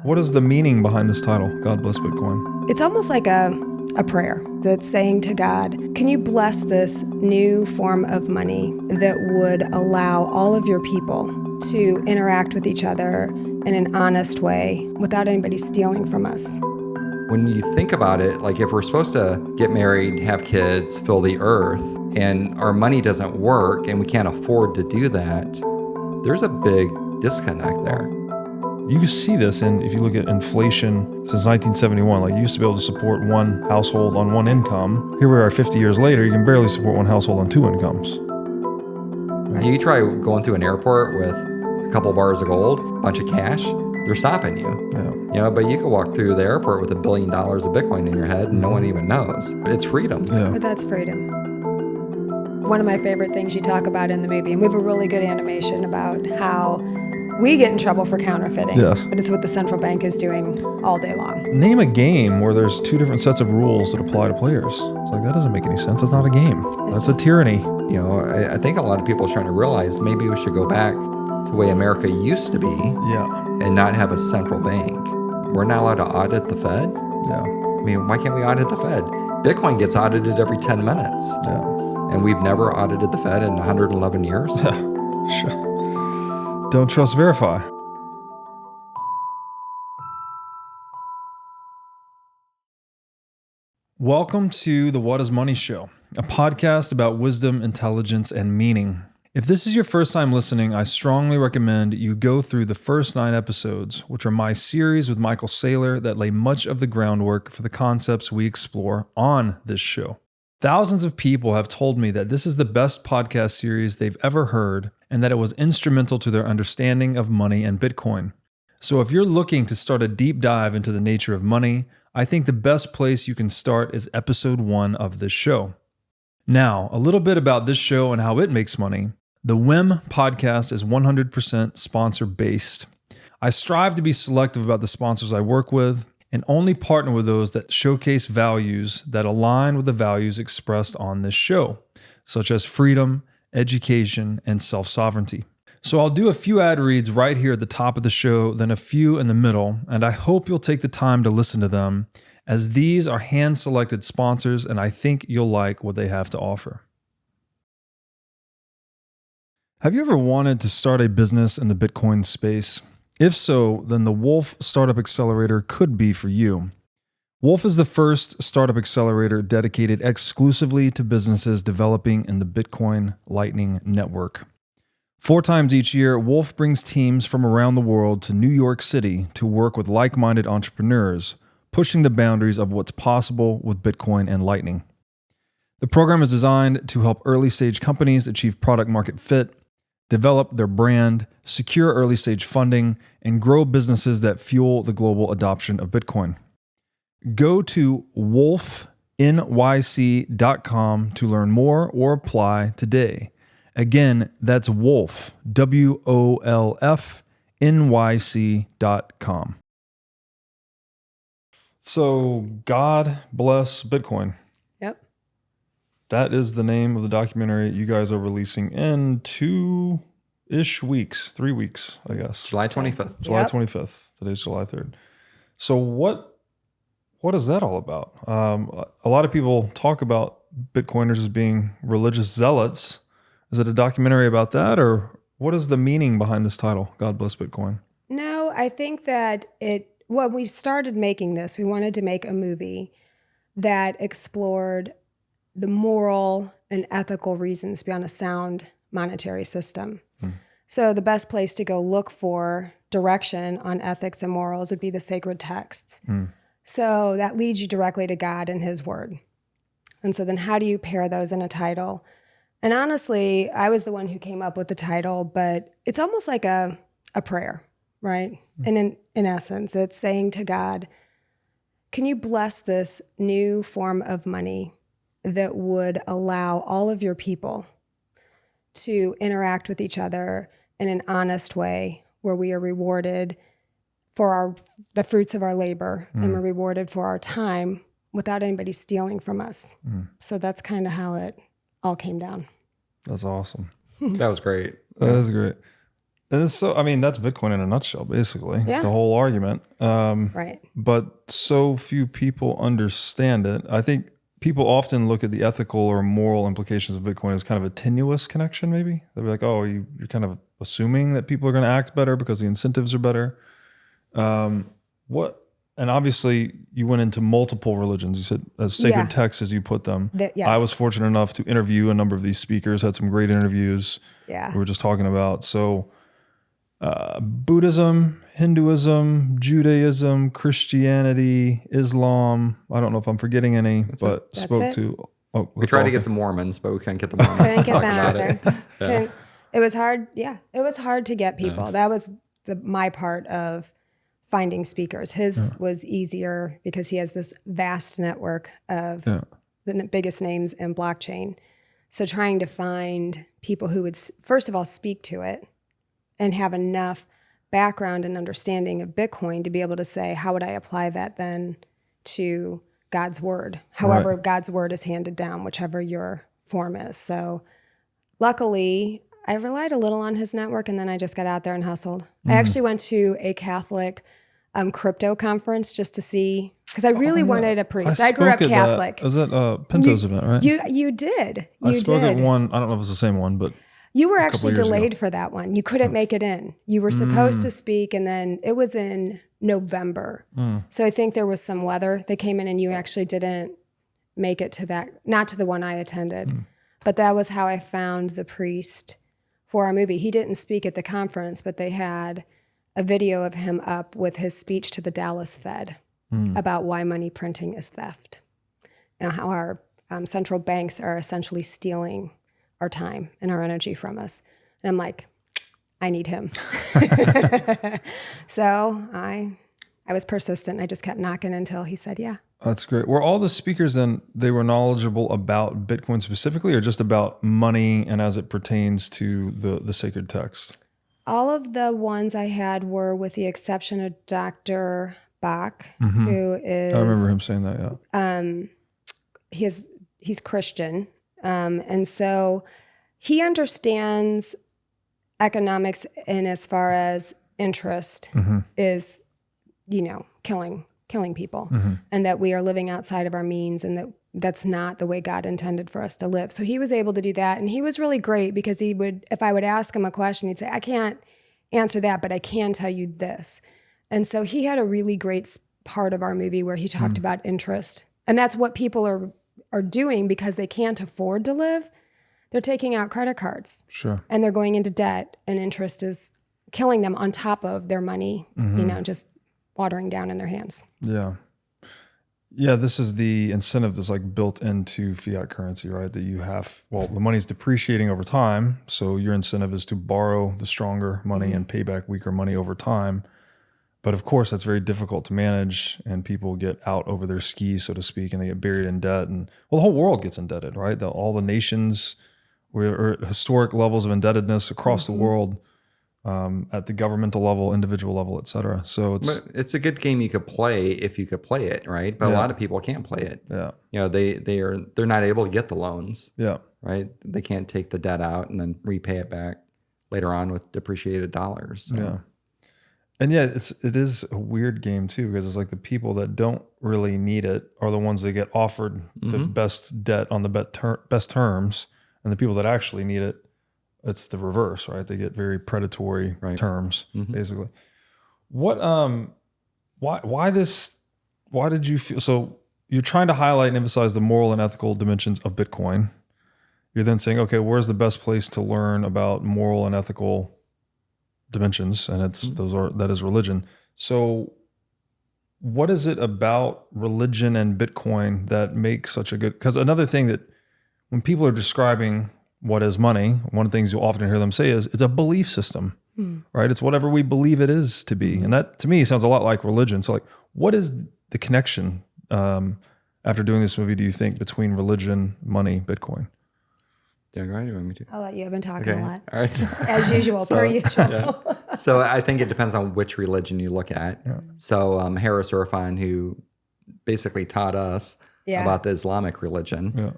What is the meaning behind this title, God Bless Bitcoin? It's almost like a prayer that's saying to God, can you bless this new form of money that would allow all of your people to interact with each other in an honest way without anybody stealing from us? When you think about it, like if we're supposed to get married, have kids, fill the earth, and our money doesn't work and we can't afford to do that, there's a big disconnect there. You can see this if you look at inflation since 1971. Like you used to be able to support one household on one income. Here we are 50 years later, you can barely support one household on two incomes. Right. You try going through an airport with a couple bars of gold, a bunch of cash, they're stopping you. Yeah. You know, but you can walk through the airport with $1 billion of Bitcoin in your head and no one even knows. It's freedom. Yeah. But that's freedom. One of my favorite things you talk about in the movie, and we have a really good animation about how we get in trouble for counterfeiting, yes, but it's what the central bank is doing all day long. Name a game where there's two different sets of rules that apply to players. It's like, that doesn't make any sense. That's not a game. That's a tyranny. You know, I think a lot of people are trying to realize maybe we should go back to the way America used to be, and not have a central bank. We're not allowed to audit the Fed. Yeah. I mean, why can't we audit the Fed? Bitcoin gets audited every 10 minutes. Yeah. And we've never audited the Fed in 111 years. Sure. Don't trust, verify. Welcome to the What is Money Show, a podcast about wisdom, intelligence, and meaning. If this is your first time listening, I strongly recommend you go through the first 9 episodes, which are my series with Michael Saylor that lay much of the groundwork for the concepts we explore on this show. Thousands of people have told me that this is the best podcast series they've ever heard and that it was instrumental to their understanding of money and Bitcoin. So if you're looking to start a deep dive into the nature of money, I think the best place you can start is episode 1 of this show. Now, a little bit about this show and how it makes money. The WiM podcast is 100% sponsor-based. I strive to be selective about the sponsors I work with and only partner with those that showcase values that align with the values expressed on this show, such as freedom, education, and self-sovereignty. So I'll do a few ad reads right here at the top of the show, then a few in the middle, and I hope you'll take the time to listen to them, as these are hand-selected sponsors, and I think you'll like what they have to offer. Have you ever wanted to start a business in the Bitcoin space? If so, then the Wolf Startup Accelerator could be for you. Wolf is the first startup accelerator dedicated exclusively to businesses developing in the Bitcoin Lightning Network. 4 times each year, Wolf brings teams from around the world to New York City to work with like-minded entrepreneurs, pushing the boundaries of what's possible with Bitcoin and Lightning. The program is designed to help early-stage companies achieve product-market fit, develop their brand, secure early-stage funding, and grow businesses that fuel the global adoption of Bitcoin. Go to wolfnyc.com to learn more or apply today. Again, that's Wolf, WOLFNYC.com. So, God Bless Bitcoin. Yep. That is the name of the documentary you guys are releasing in 2-ish weeks, 3 weeks, I guess. July 25th. July 25th. Today's July 3rd. So what is that all about? A lot of people talk about Bitcoiners as being religious zealots. Is it a documentary about that, or what is the meaning behind this title, God Bless Bitcoin? No, I think that when we started making this, we wanted to make a movie that explored the moral and ethical reasons beyond a sound monetary system. So the best place to go look for direction on ethics and morals would be the sacred texts. So that leads you directly to God and His Word. And so then how do you pair those in a title? And honestly, I was the one who came up with the title, but it's almost like a prayer, right? And in essence, it's saying to God, can you bless this new form of money that would allow all of your people to interact with each other in an honest way, where we are rewarded for the fruits of our labor, and we're rewarded for our time without anybody stealing from us. So that's kind of how it all came down. That's awesome. That was great. That is great. And so, I mean, that's Bitcoin in a nutshell, basically, Yeah. the whole argument. Right. But so few people understand it. I think people often look at the ethical or moral implications of Bitcoin as kind of a tenuous connection, maybe. They'll be like, oh, you're kind of assuming that people are going to act better because the incentives are better. And obviously, you went into multiple religions. You said as sacred texts, as you put them. Yes. I was fortunate enough to interview a number of these speakers, had some great interviews Yeah. we were just talking about. So Buddhism, Hinduism, Judaism, Christianity, Islam. I don't know if I'm forgetting any, but spoke it. to. We tried to get some Mormons, but we couldn't get the Mormons to talk about it. It was hard. Yeah, it was hard to get people. Yeah. That was my part of finding speakers. His was easier because he has this vast network of the biggest names in blockchain. So trying to find people who would, first of all, speak to it and have enough background and understanding of Bitcoin to be able to say, how would I apply that then to God's word? However, God's word is handed down, whichever your form is. So luckily, I relied a little on his network, and then I just got out there and hustled. I actually went to a Catholic crypto conference just to see, because I really wanted a priest. I grew up Catholic. Was that Pinto's event, right? You did. I spoke at one. I don't know if it was the same one, but you were actually delayed for that one. You couldn't make it in. You were supposed to speak, and then it was in November. So I think there was some weather that came in, and you actually didn't make it to that, not to the one I attended. But that was how I found the priest for our movie. He didn't speak at the conference, but they had a video of him up with his speech to the Dallas Fed about why money printing is theft and how our central banks are essentially stealing our time and our energy from us. And I'm like, I need him. So I was persistent. I just kept knocking until he said, yeah. That's great. Were all the speakers then, they were knowledgeable about Bitcoin specifically, or just about money and as it pertains to the sacred text? All of the ones I had were, with the exception of Dr. Bach, who is... I remember him saying that, yeah. He's Christian. And so he understands economics in as far as interest is, killing people, and that we are living outside of our means, and that's not the way God intended for us to live. So he was able to do that. And he was really great because he would, if I would ask him a question, he'd say, I can't answer that, but I can tell you this. And so he had a really great part of our movie where he talked about interest. And that's what people are doing because they can't afford to live. They're taking out credit cards. Sure. And they're going into debt, and interest is killing them on top of their money, just watering down in their hands. Yeah. Yeah, this is the incentive that's like built into fiat currency, right? That you have, the money's depreciating over time. So your incentive is to borrow the stronger money and pay back weaker money over time. But of course, that's very difficult to manage, and people get out over their skis, so to speak, and they get buried in debt. And the whole world gets indebted, right? All the nations are at historic levels of indebtedness across the world. At the governmental level, individual level, et cetera. So it's a good game you could play if you could play it, right? But a lot of people can't play it. Yeah. They're not able to get the loans. Yeah. Right. They can't take the debt out and then repay it back later on with depreciated dollars. So. Yeah. And yeah, it is a weird game too, because it's like the people that don't really need it are the ones that get offered the best debt on the best terms, and the people that actually need it, it's the reverse, right? They get very predatory terms, basically. What, why did you feel, so you're trying to highlight and emphasize the moral and ethical dimensions of Bitcoin. You're then saying, okay, where's the best place to learn about moral and ethical dimensions? And that is religion. So what is it about religion and Bitcoin that makes such a good, because another thing that when people are describing what is money, one of the things you'll often hear them say is it's a belief system, right? It's whatever we believe it is to be. And that to me sounds a lot like religion. So like, what is the connection after doing this movie, do you think, between religion, money, Bitcoin? Doing right, or you want me to? I'll let you. I've been talking a lot. All right. As usual, per usual. Yeah. So I think it depends on which religion you look at. Yeah. So Harris Irfan, who basically taught us about the Islamic religion,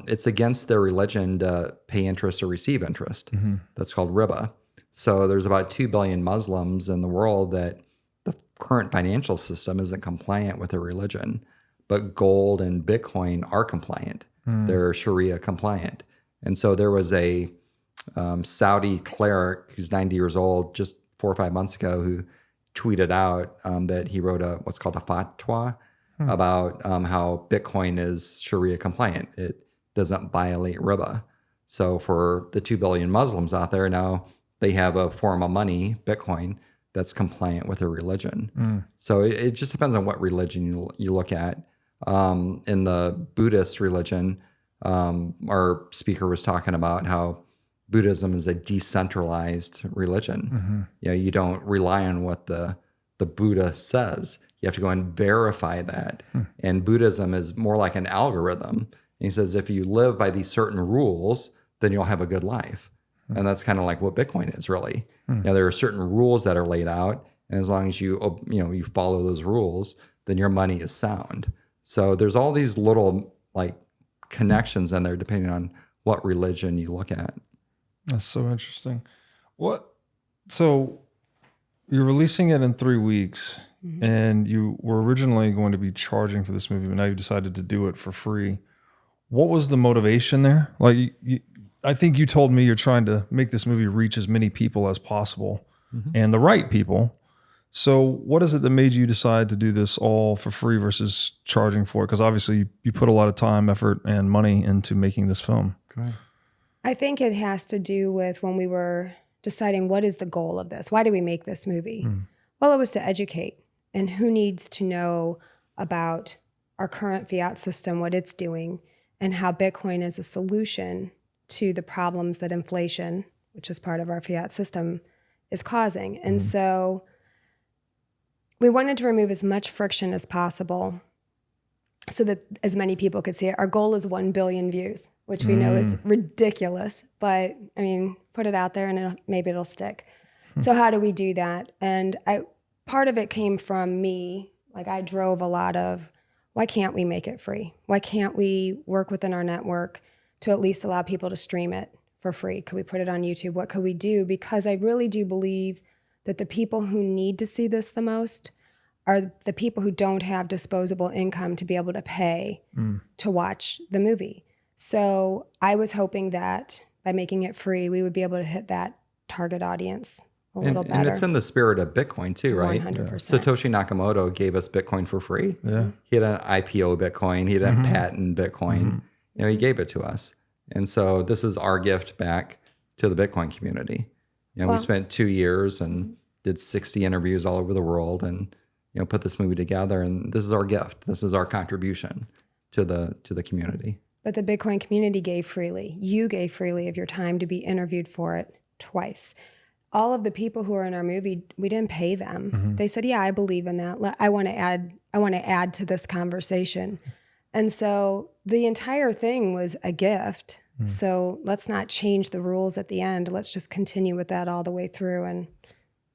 it's against their religion to pay interest or receive interest. That's called riba. So there's about 2 billion Muslims in the world that the current financial system isn't compliant with their religion, but gold and Bitcoin are compliant. They're Sharia compliant. And so there was a Saudi cleric who's 90 years old just 4 or 5 months ago who tweeted out that he wrote what's called a fatwa about how Bitcoin is Sharia compliant. It doesn't violate riba. So for the 2 billion Muslims out there now, they have a form of money, Bitcoin, that's compliant with their religion. So it just depends on what religion you look at. In the Buddhist religion, our speaker was talking about how Buddhism is a decentralized religion. You don't rely on what the Buddha says. You have to go and verify that. And Buddhism is more like an algorithm. And he says, if you live by these certain rules, then you'll have a good life. And that's kind of like what Bitcoin is really. There are certain rules that are laid out. And as long as you follow those rules, then your money is sound. So there's all these little like connections in there depending on what religion you look at. That's so interesting. So you're releasing it in 3 weeks, and you were originally going to be charging for this movie, but now you decided to do it for free. What was the motivation there? Like, I think you told me you're trying to make this movie reach as many people as possible and the right people. So what is it that made you decide to do this all for free versus charging for it? Because obviously you put a lot of time, effort, and money into making this film. Go ahead. I think it has to do with when we were deciding what is the goal of this? Why do we make this movie? Well, it was to educate. And who needs to know about our current fiat system, what it's doing, and how Bitcoin is a solution to the problems that inflation, which is part of our fiat system, is causing. And so we wanted to remove as much friction as possible so that as many people could see it. Our goal is 1 billion views, which we know is ridiculous, but I mean, put it out there and maybe it'll stick. So how do we do that? And part of it came from me. Like, I drove a lot of, why can't we make it free? Why can't we work within our network to at least allow people to stream it for free? Could we put it on YouTube? What could we do? Because I really do believe that the people who need to see this the most are the people who don't have disposable income to be able to pay to watch the movie. So I was hoping that by making it free, we would be able to hit that target audience a little better. And it's in the spirit of Bitcoin too, right? 100%. Satoshi Nakamoto gave us Bitcoin for free. Yeah. He didn't IPO Bitcoin. He didn't patent Bitcoin. He gave it to us. And so this is our gift back to the Bitcoin community. We spent 2 years and did 60 interviews all over the world and put this movie together. And this is our gift. This is our contribution to the community. But the Bitcoin community gave freely. You gave freely of your time to be interviewed for it twice. All of the people who are in our movie, we didn't pay them. They said, yeah, I believe in that. I want to add to this conversation. And so the entire thing was a gift. So let's not change the rules at the end. Let's just continue with that all the way through. And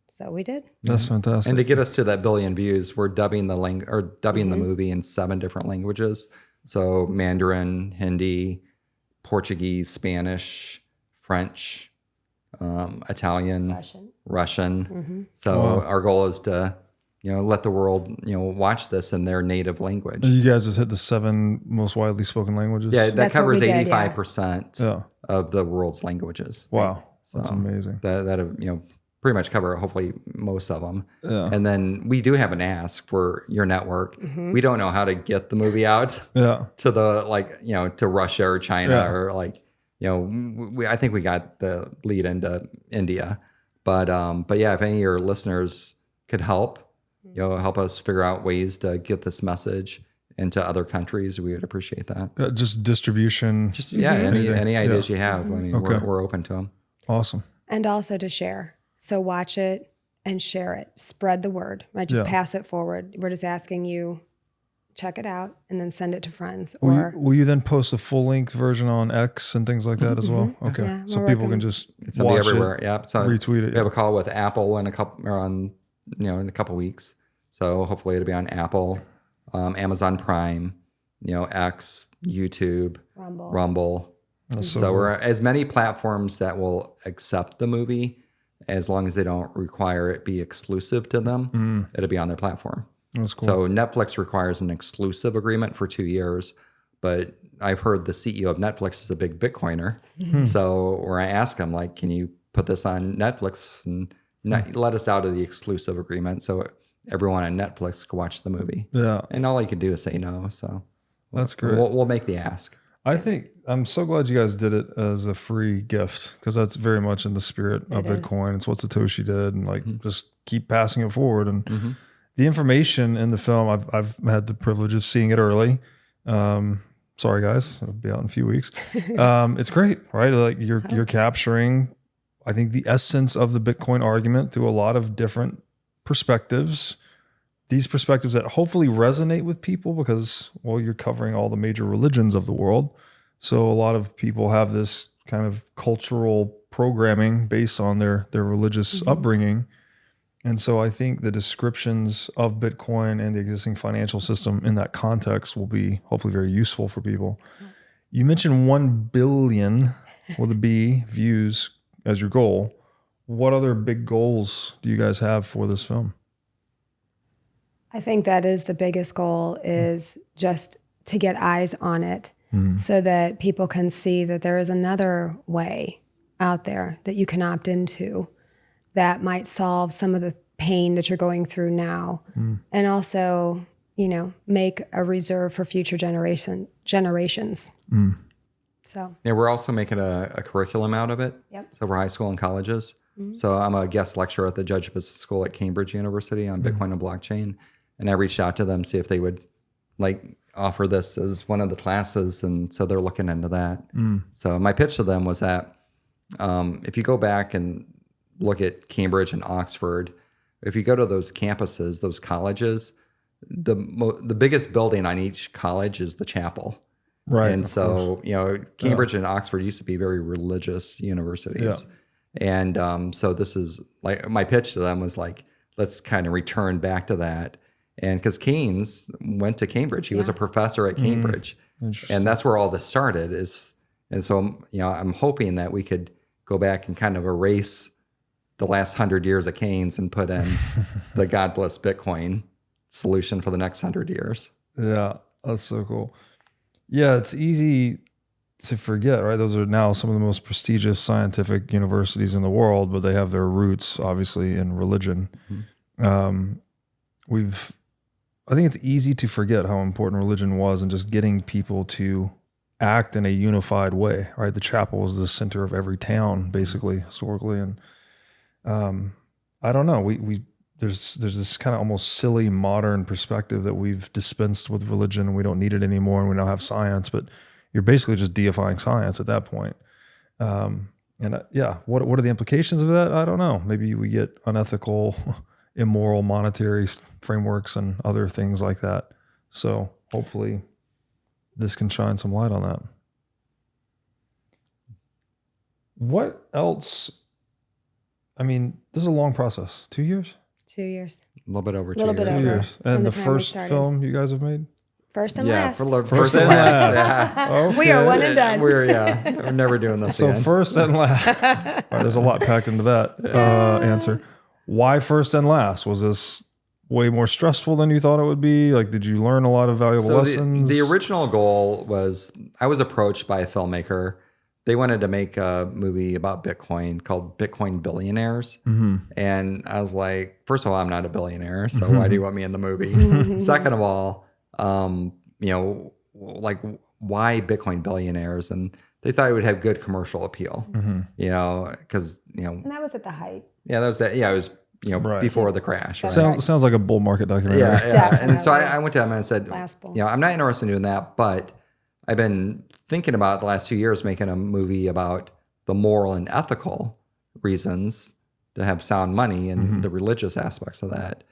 so we did. That's fantastic. And to get us to that billion views, we're dubbing the movie in 7 different languages. So Mandarin, Hindi, Portuguese, Spanish, French, Italian, Russian. So our goal is to, let the world, watch this in their native language. You guys just hit the 7 most widely spoken languages? Yeah, that That's what covers we did, 85% of the world's languages. Wow, So that's amazing. That pretty much cover hopefully most of them. Yeah. And then we do have an ask for your network. We don't know how to get the movie out to the to Russia or China or I think we got the lead into India, but yeah, if any of your listeners could help us figure out ways to get this message into other countries, we would appreciate that. Just distribution. Just any ideas you have. I mean, we're open to them. Awesome. And also to share. So watch it and share it. Spread the word. Right? Just pass it forward. We're just asking you, check it out and then send it to friends. Will you then post a full-length version on X and things like that as well? Okay. Yeah, so people can just watch everywhere. It, yeah. So retweet it. We have a call with Apple in a couple weeks. So hopefully it'll be on Apple, Amazon Prime, X, YouTube, Rumble. So we're as many platforms that will accept the movie as long as they don't require it be exclusive to them, it'll be on their platform. That's cool. So Netflix requires an exclusive agreement for 2 years, but I've heard the CEO of Netflix is a big Bitcoiner. So where I ask him, like, can you put this on Netflix and let us out of the exclusive agreement so everyone on Netflix can watch the movie? Yeah. And all he could do is say no. So That's great. We'll make the ask. I think I'm so glad you guys did it as a free gift, because that's very much in the spirit of Bitcoin. It's what Satoshi did, and like just keep passing it forward. And the information in the film, I've had the privilege of seeing it early. Sorry guys, it'll be out in a few weeks. It's great, right? Like you're capturing, I think, the essence of the Bitcoin argument through a lot of different perspectives. These perspectives that hopefully resonate with people because, well, you're covering all the major religions of the world. So a lot of people have this kind of cultural programming based on their religious upbringing. And so I think the descriptions of Bitcoin and the existing financial system in that context will be hopefully very useful for people. You mentioned 1 billion with a B views as your goal. What other big goals do you guys have for this film? I think that is the biggest goal, is just to get eyes on it so that people can see that there is another way out there that you can opt into that might solve some of the pain that you're going through now. And also, make a reserve for future generations. So yeah, we're also making a curriculum out of it. Yep. So for high school and colleges. So I'm a guest lecturer at the Judge Business School at Cambridge University on Bitcoin and blockchain. And I reached out to them, see if they would offer this as one of the classes. And so they're looking into that. So my pitch to them was that if you go back and look at Cambridge and Oxford, if you go to those campuses, those colleges, the biggest building on each college is the chapel. Right. And so, Cambridge and Oxford used to be very religious universities. Yeah. And so this is like my pitch to them was like, let's kind of return back to that. And because Keynes went to Cambridge, he was a professor at Cambridge, and that's where all this started. And so I'm hoping that we could go back and kind of erase the last 100 years of Keynes and put in the God bless Bitcoin solution for the next 100 years. Yeah, that's so cool. Yeah, it's easy to forget, right? Those are now some of the most prestigious scientific universities in the world, but they have their roots obviously in religion. I think it's easy to forget how important religion was and just getting people to act in a unified way, right? The chapel was the center of every town, basically, historically. And I don't know, there's this kind of almost silly modern perspective that we've dispensed with religion and we don't need it anymore and we now have science, but you're basically just deifying science at that point. What are the implications of that? I don't know. Maybe we get unethical, immoral monetary frameworks and other things like that. So hopefully this can shine some light on that. What else? I mean, this is a long process. 2 years? 2 years. A little bit over 2 Little bit years. over. 2 years. From And the the time we first started. film you guys have made? First and Yeah, last. first and last. Yeah. Okay. We are one and done. We're never doing this So again. first and last. All right, there's a lot packed into that answer. Why first and last? Was this way more stressful than you thought it would be? Like, did you learn a lot of valuable lessons? The original goal was, I was approached by a filmmaker. They wanted to make a movie about Bitcoin called Bitcoin Billionaires. And I was like, first of all, I'm not a billionaire, so why do you want me in the movie? Second of all, why Bitcoin Billionaires? And they thought it would have good commercial appeal, because, And that was at the height. yeah, that was that. Yeah, it was, Right. before the crash. Right? Sounds like a bull market documentary. Yeah. And so I went to him and said, Last bull. I'm not interested in doing that, but I've been thinking about the last 2 years making a movie about the moral and ethical reasons to have sound money and the religious aspects of that.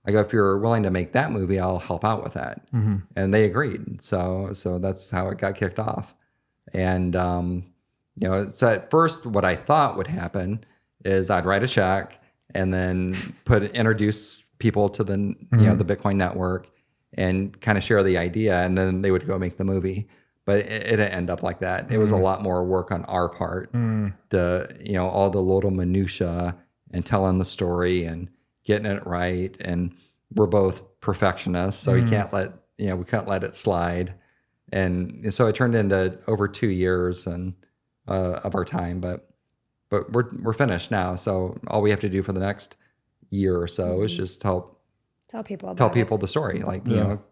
I go, if you're willing to make that movie, I'll help out with that. And they agreed. So that's how it got kicked off. And, so at first what I thought would happen is I'd write a check and then introduce people to the, the Bitcoin network and kind of share the idea. And then they would go make the movie. But it didn't end up like that. It was a lot more work on our part. All the little minutia and telling the story and getting it right. And we're both perfectionists, so we can't let it slide. And so it turned into over 2 years and of our time, but we're finished now. So all we have to do for the next year or so is just tell people the story. Like,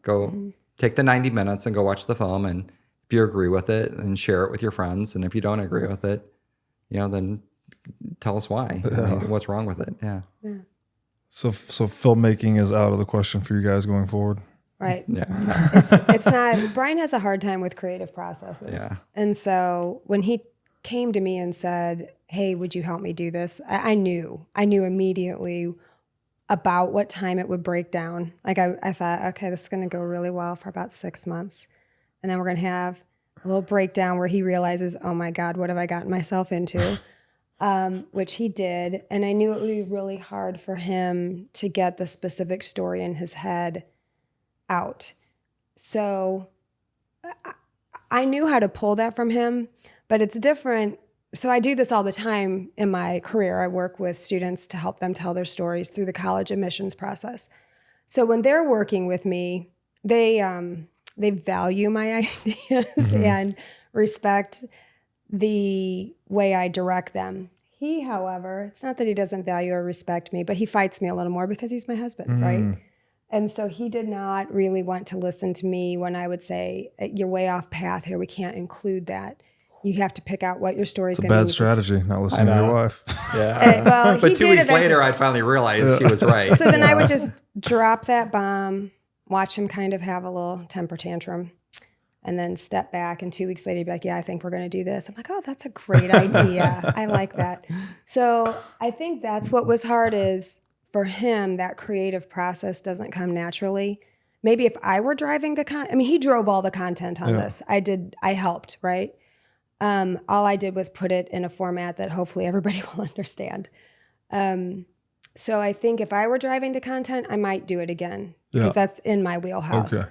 go take the 90 minutes and go watch the film. And if you agree with it, and share it with your friends. And if you don't agree with it, then tell us why. What's wrong with it? Yeah. So filmmaking is out of the question for you guys going forward. Right. Yeah. It's not. Brian has a hard time with creative processes. Yeah. And so when he came to me and said, "Hey, would you help me do this?" I knew immediately about what time it would break down. Like I thought, okay, this is going to go really well for about 6 months. And then we're going to have a little breakdown where he realizes, oh my God, what have I gotten myself into? Which he did. And I knew it would be really hard for him to get the specific story in his head out. So I knew how to pull that from him, but it's different. So I do this all the time in my career. I work with students to help them tell their stories through the college admissions process. So when they're working with me, they value my ideas and respect the way I direct them. He, however, it's not that he doesn't value or respect me, but he fights me a little more because he's my husband, right? And so he did not really want to listen to me when I would say, you're way off path here. We can't include that. You have to pick out what your story is going to be. Bad strategy, not listening to your wife. Yeah. But 2 weeks later, I'd finally realized she was right. So then I would just drop that bomb, watch him kind of have a little temper tantrum, and then step back. And 2 weeks later, he'd be like, yeah, I think we're going to do this. I'm like, oh, that's a great idea. I like that. So I think that's what was hard is for him, that creative process doesn't come naturally. Maybe if I were driving he drove all the content on this. I helped, right? All I did was put it in a format that hopefully everybody will understand. So I think if I were driving the content, I might do it again because that's in my wheelhouse. Okay.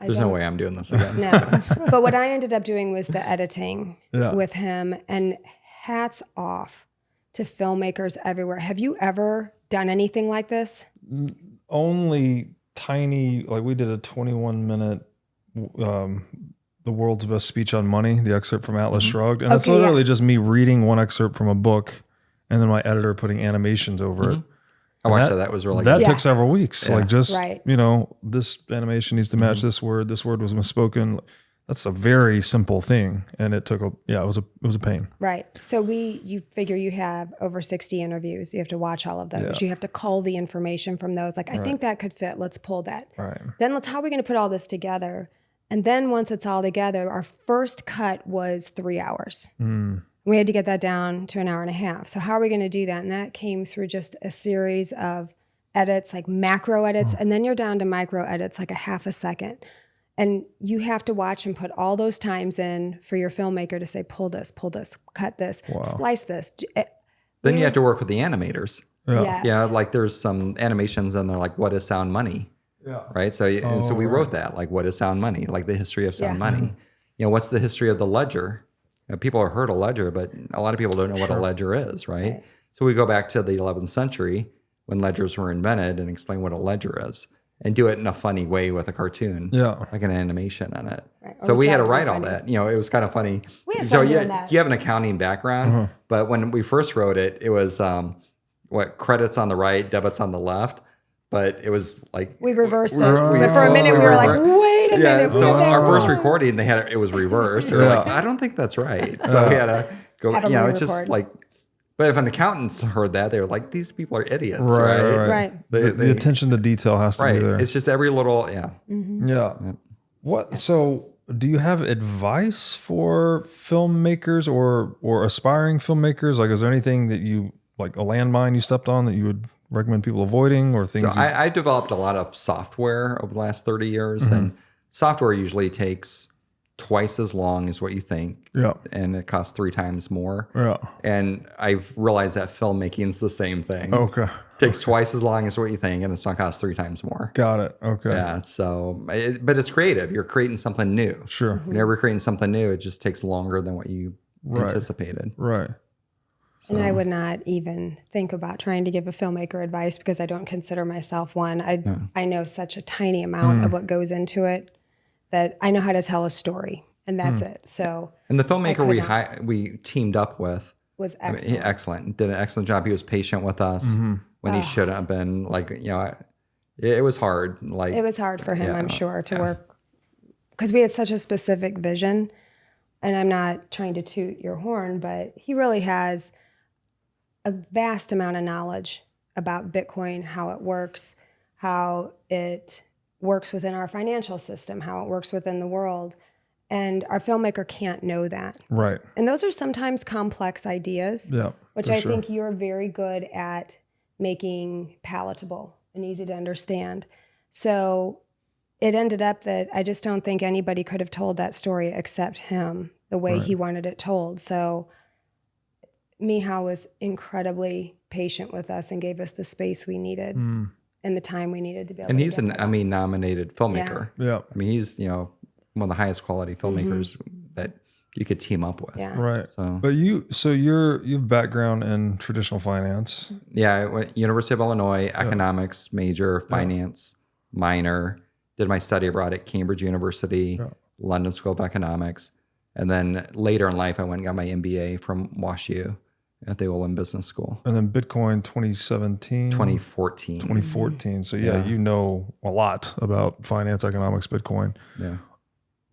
There's no way I'm doing this again. No. But what I ended up doing was the editing with him, and hats off to filmmakers everywhere. Have you ever done anything like this? Only tiny, like we did a 21-minute The World's Best Speech on Money, the excerpt from Atlas Shrugged. And it's literally just me reading one excerpt from a book and then my editor putting animations over it. I watched that. That was really good. That good. took several weeks. Yeah. Like just, this animation needs to match this word. This word was misspoken. That's a very simple thing. And it took it was a pain. Right. So you figure you have over 60 interviews. You have to watch all of those. Yeah. You have to cull the information from those. Like, I think that could fit. Let's pull that. Right. Then how are we going to put all this together? And then once it's all together, our first cut was 3 hours. We had to get that down to an hour and a half. So how are we going to do that? And that came through just a series of edits, like macro edits, and then you're down to micro edits, like a half a second. And you have to watch and put all those times in for your filmmaker to say, pull this, cut this, splice this. Then you have to work with the animators. Yeah. Yes. Yeah, like there's some animations and they're like, what is sound money? Yeah. Right. So so we wrote that, like, what is sound money? Like the history of sound money. What's the history of the ledger? People have heard a ledger, but a lot of people don't know what a ledger is, right? So we go back to the 11th century when ledgers were invented and explain what a ledger is and do it in a funny way with a cartoon, like an animation in it. Right. So we had to write all that. It was kind of funny. We had fun doing that. You have an accounting background, but when we first wrote it, it was credits on the right, debits on the left. But it was like we reversed it. But for a minute, we were like, "Wait a minute!" So our first recording, it was reversed. We were like, "I don't think that's right." So we had to go. It's just like. But if an accountant heard that, they were like, "These people are idiots." Right. The attention to detail has to be there. It's just every little What? So, do you have advice for filmmakers or aspiring filmmakers? Like, is there anything that you like a landmine you stepped on that you would recommend people avoiding or things? So I developed a lot of software over the last 30 years and software usually takes twice as long as what you think. Yeah. And it costs 3 times more. Yeah. And I've realized that filmmaking is the same thing. Okay. Takes twice as long as what you think and it's going to cost 3 times more. Got it. Okay. Yeah. So, but it's creative. You're creating something new. Sure. Whenever you're creating something new, it just takes longer than what you anticipated. Right. So, And I would not even think about trying to give a filmmaker advice because I don't consider myself one. I know such a tiny amount of what goes into it that I know how to tell a story, and that's it. So, and the filmmaker we teamed up with was I mean, excellent. he excellent. Did an excellent job. He was patient with us when he should have been. Like, it was hard. Like, It was hard for him, I'm sure, to work because we had such a specific vision. And I'm not trying to toot your horn, but he really has a vast amount of knowledge about Bitcoin, how it works within our financial system, how it works within the world. And our filmmaker can't know that. Right. And those are sometimes complex ideas, which I think you're very good at making palatable and easy to understand. So it ended up that I just don't think anybody could have told that story except him, the way he wanted it told. So Mihao was incredibly patient with us and gave us the space we needed and the time we needed to be able and to he's get an that. Emmy nominated filmmaker. Yeah. I mean, he's, one of the highest quality filmmakers that you could team up with. Yeah. Right. So, But you have background in traditional finance. yeah, I went University of Illinois, economics major, finance minor, did my study abroad at Cambridge University, London School of Economics. And then later in life, I went and got my MBA from WashU at the WiM Business School. And then Bitcoin 2017? 2014. 2014. So you know a lot about finance, economics, Bitcoin. Yeah.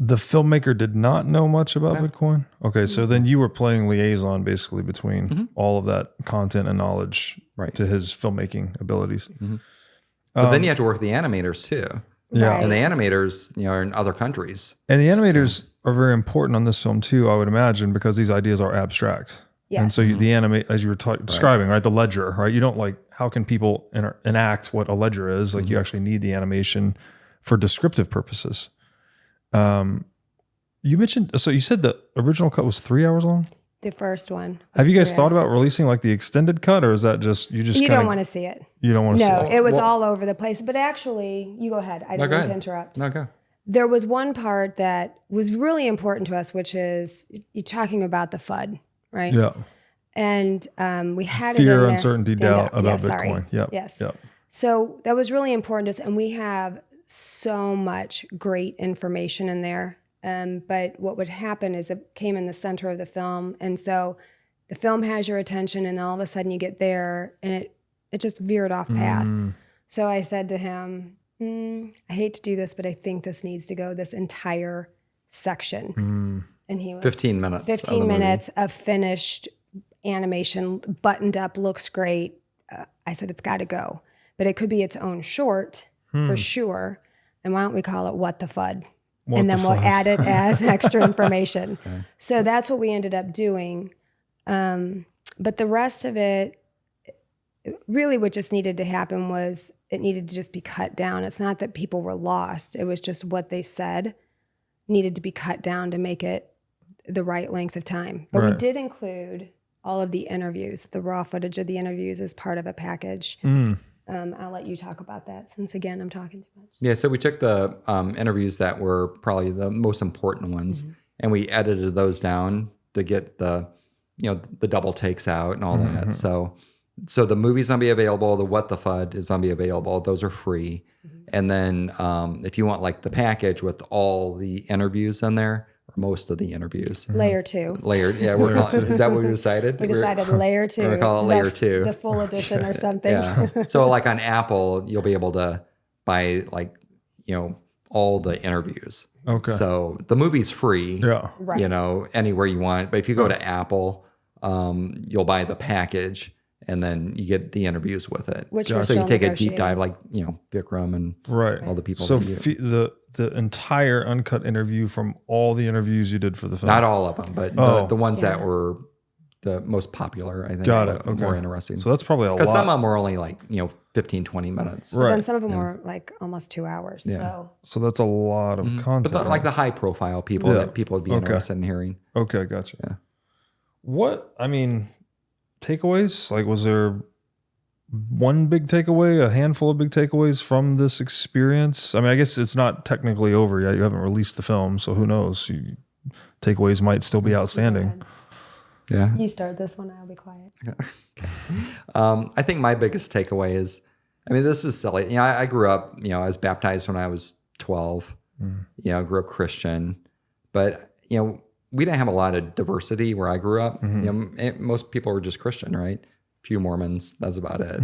The filmmaker did not know much about Bitcoin? Okay, so then you were playing liaison basically between all of that content and knowledge to his filmmaking abilities. But then you have to work with the animators too. Yeah. Right. And the animators, are in other countries. And the animators are very important on this film too, I would imagine, because these ideas are abstract. Yes. And so the as you were describing, right, the ledger, right? You don't how can people enact what a ledger is? Like you actually need the animation for descriptive purposes. You mentioned, so you said the original cut was 3 hours long? The first one. Have you guys thought about releasing the extended cut, or is that just You don't want to see it. You don't want to see No, it? it was all over the place. But actually, you go ahead. I didn't mean to interrupt. No, go. There was one part that was really important to us, which is you're talking about the FUD, right? Yeah. And we had it Fear, in there. uncertainty, doubt about Yeah, Bitcoin. sorry. Yep. Yes. Yep. So that was really important to us. And we have so much great information in there. But what would happen is it came in the center of the film. And so the film has your attention, and all of a sudden you get there and it just veered off path. So I said to him, I hate to do this, but I think this needs to go this entire section. And he was 15 minutes. 15 minutes of finished animation, buttoned up, looks great. I said, it's got to go. But it could be its own short for sure. And why don't we call it What the FUD? And then we'll add it as extra information. So that's what we ended up doing. But the rest of it, really what just needed to happen was it needed to just be cut down. It's not that people were lost. It was just what they said needed to be cut down to make it the right length of time. But we did include all of the interviews, the raw footage of the interviews as part of a package. I'll let you talk about that since, again, I'm talking too much. Yeah, so we took the interviews that were probably the most important ones, and we edited those down to get the double takes out and all that. So the movie's gonna be available. The What the FUD is gonna be available. Those are free. And then if you want the package with all the interviews in there, or most of the interviews. Layer 2. Layered, yeah. We're calling, is that what we decided? We decided layer 2. We're gonna call it layer 2. The full edition or something. Yeah. So on Apple, you'll be able to buy all the interviews. Okay. So the movie's free. Yeah. Right. Anywhere you want. But if you go to Apple, you'll buy the package, and then you get the interviews with it. Which so we're you still take a deep negotiating. dive, Vikram and all the people. So that you do. the entire uncut interview from all the interviews you did for the film. Not all of them, but the ones that were the most popular, I think, Got it. Okay. more interesting. So that's probably a lot. Because some of them were only 15, 20 minutes. But then some of them were almost 2 hours. Yeah. So that's a lot of content. But the high profile people that people would be interested in hearing. Okay, gotcha. Yeah. Takeaways? Was there one big takeaway, a handful of big takeaways from this experience? I guess it's not technically over yet. You haven't released the film, so who knows? Takeaways might still be outstanding. Yeah. You start this one, I'll be quiet. I think my biggest takeaway is, I mean, this is silly. I grew up, I was baptized when I was 12. Grew up Christian, but we didn't have a lot of diversity where I grew up. Most people were just Christian, right? A few Mormons, that's about it.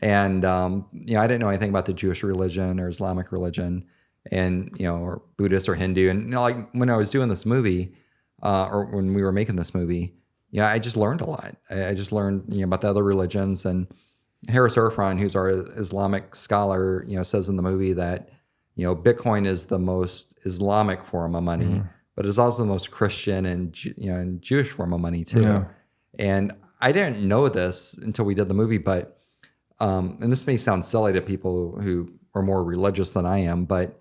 And I didn't know anything about the Jewish religion or Islamic religion, and or Buddhist or Hindu. And like when I was doing this movie, or when we were making this movie, I just learned a lot. I just learned about the other religions. And Harris Irfan, who's our Islamic scholar, says in the movie that Bitcoin is the most Islamic form of money, but it's also the most Christian and and Jewish form of money too. Yeah. And I didn't know this until we did the movie, but and this may sound silly to people who are more religious than I am, but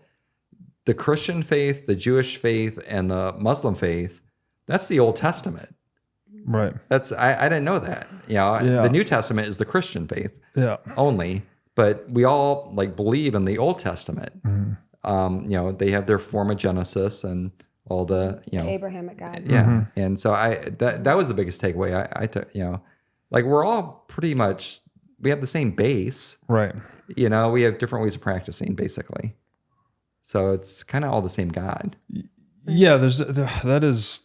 the Christian faith, the Jewish faith, and the Muslim faith, that's the Old Testament. Right. I didn't know that. The New Testament is the Christian faith only, but we all believe in the Old Testament. They have their form of Genesis and all the Abrahamic God. Yeah. And so that was the biggest takeaway I took, we're all pretty much, we have the same base. Right. We have different ways of practicing basically. So it's kind of all the same God. Yeah, that has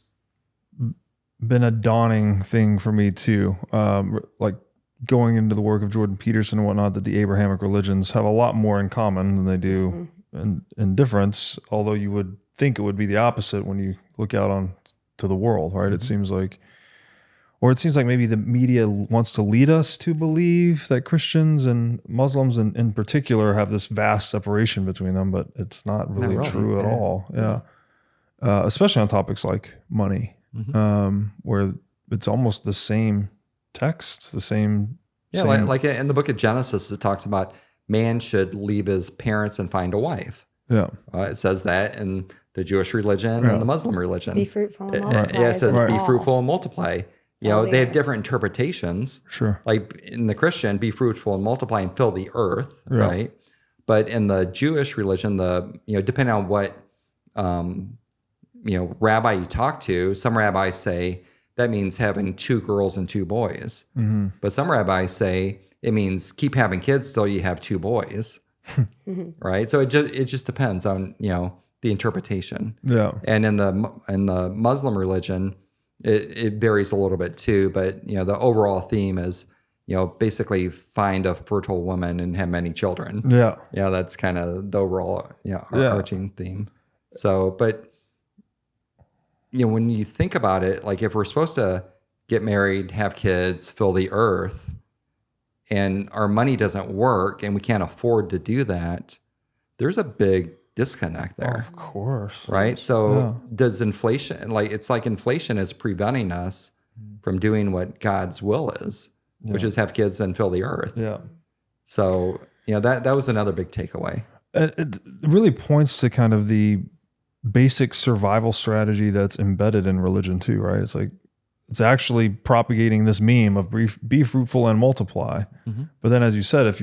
been a daunting thing for me too. Going into the work of Jordan Peterson and whatnot, that the Abrahamic religions have a lot more in common than they do in difference, although you would think it would be the opposite when you look out on to the world, right? It seems like maybe the media wants to lead us to believe that Christians and Muslims in particular have this vast separation between them, but it's not really true at all. Yeah. Especially on topics like money, where it's almost the same text, the same. Yeah, like in the book of Genesis, it talks about man should leave his parents and find a wife. Yeah. It says that in the Jewish religion and the Muslim religion. Be fruitful and multiply. Yeah, it says be fruitful and multiply. They have different interpretations. Sure. Like in the Christian, be fruitful and multiply and fill the earth, right? But in the Jewish religion, depending on what rabbi you talk to, some rabbis say that means having 2 girls and 2 boys. But some rabbis say it means keep having kids till you have 2 boys. Right? So it just depends on, the interpretation. Yeah. And in the Muslim religion, it varies a little bit too, but the overall theme is, basically find a fertile woman and have many children. Yeah. Yeah, that's kind of the overall arching theme. So, but when you think about it, if we're supposed to get married, have kids, fill the earth, and our money doesn't work and we can't afford to do that, there's a big disconnect there. Of course. Right? So does inflation, it's like inflation is preventing us from doing what God's will is, which is have kids and fill the earth. Yeah. So, that was another big takeaway. It really points to kind of the basic survival strategy that's embedded in religion too, right? It's actually propagating this meme of be fruitful and multiply. But then, as you said, if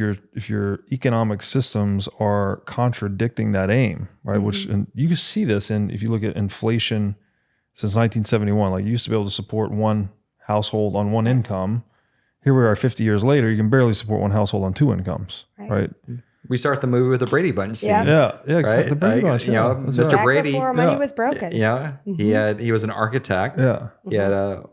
your economic systems are contradicting that aim, right? Which, and you can see this if you look at inflation since 1971, you used to be able to support one household on one income. Here we are 50 years later, you can barely support one household on 2 incomes, right? We start the movie with the Brady Bunch scene. Yeah, exactly. Right? The Brady Bunch. Mr. Back Brady. before money was broken. Yeah, he was an architect. Yeah, he had a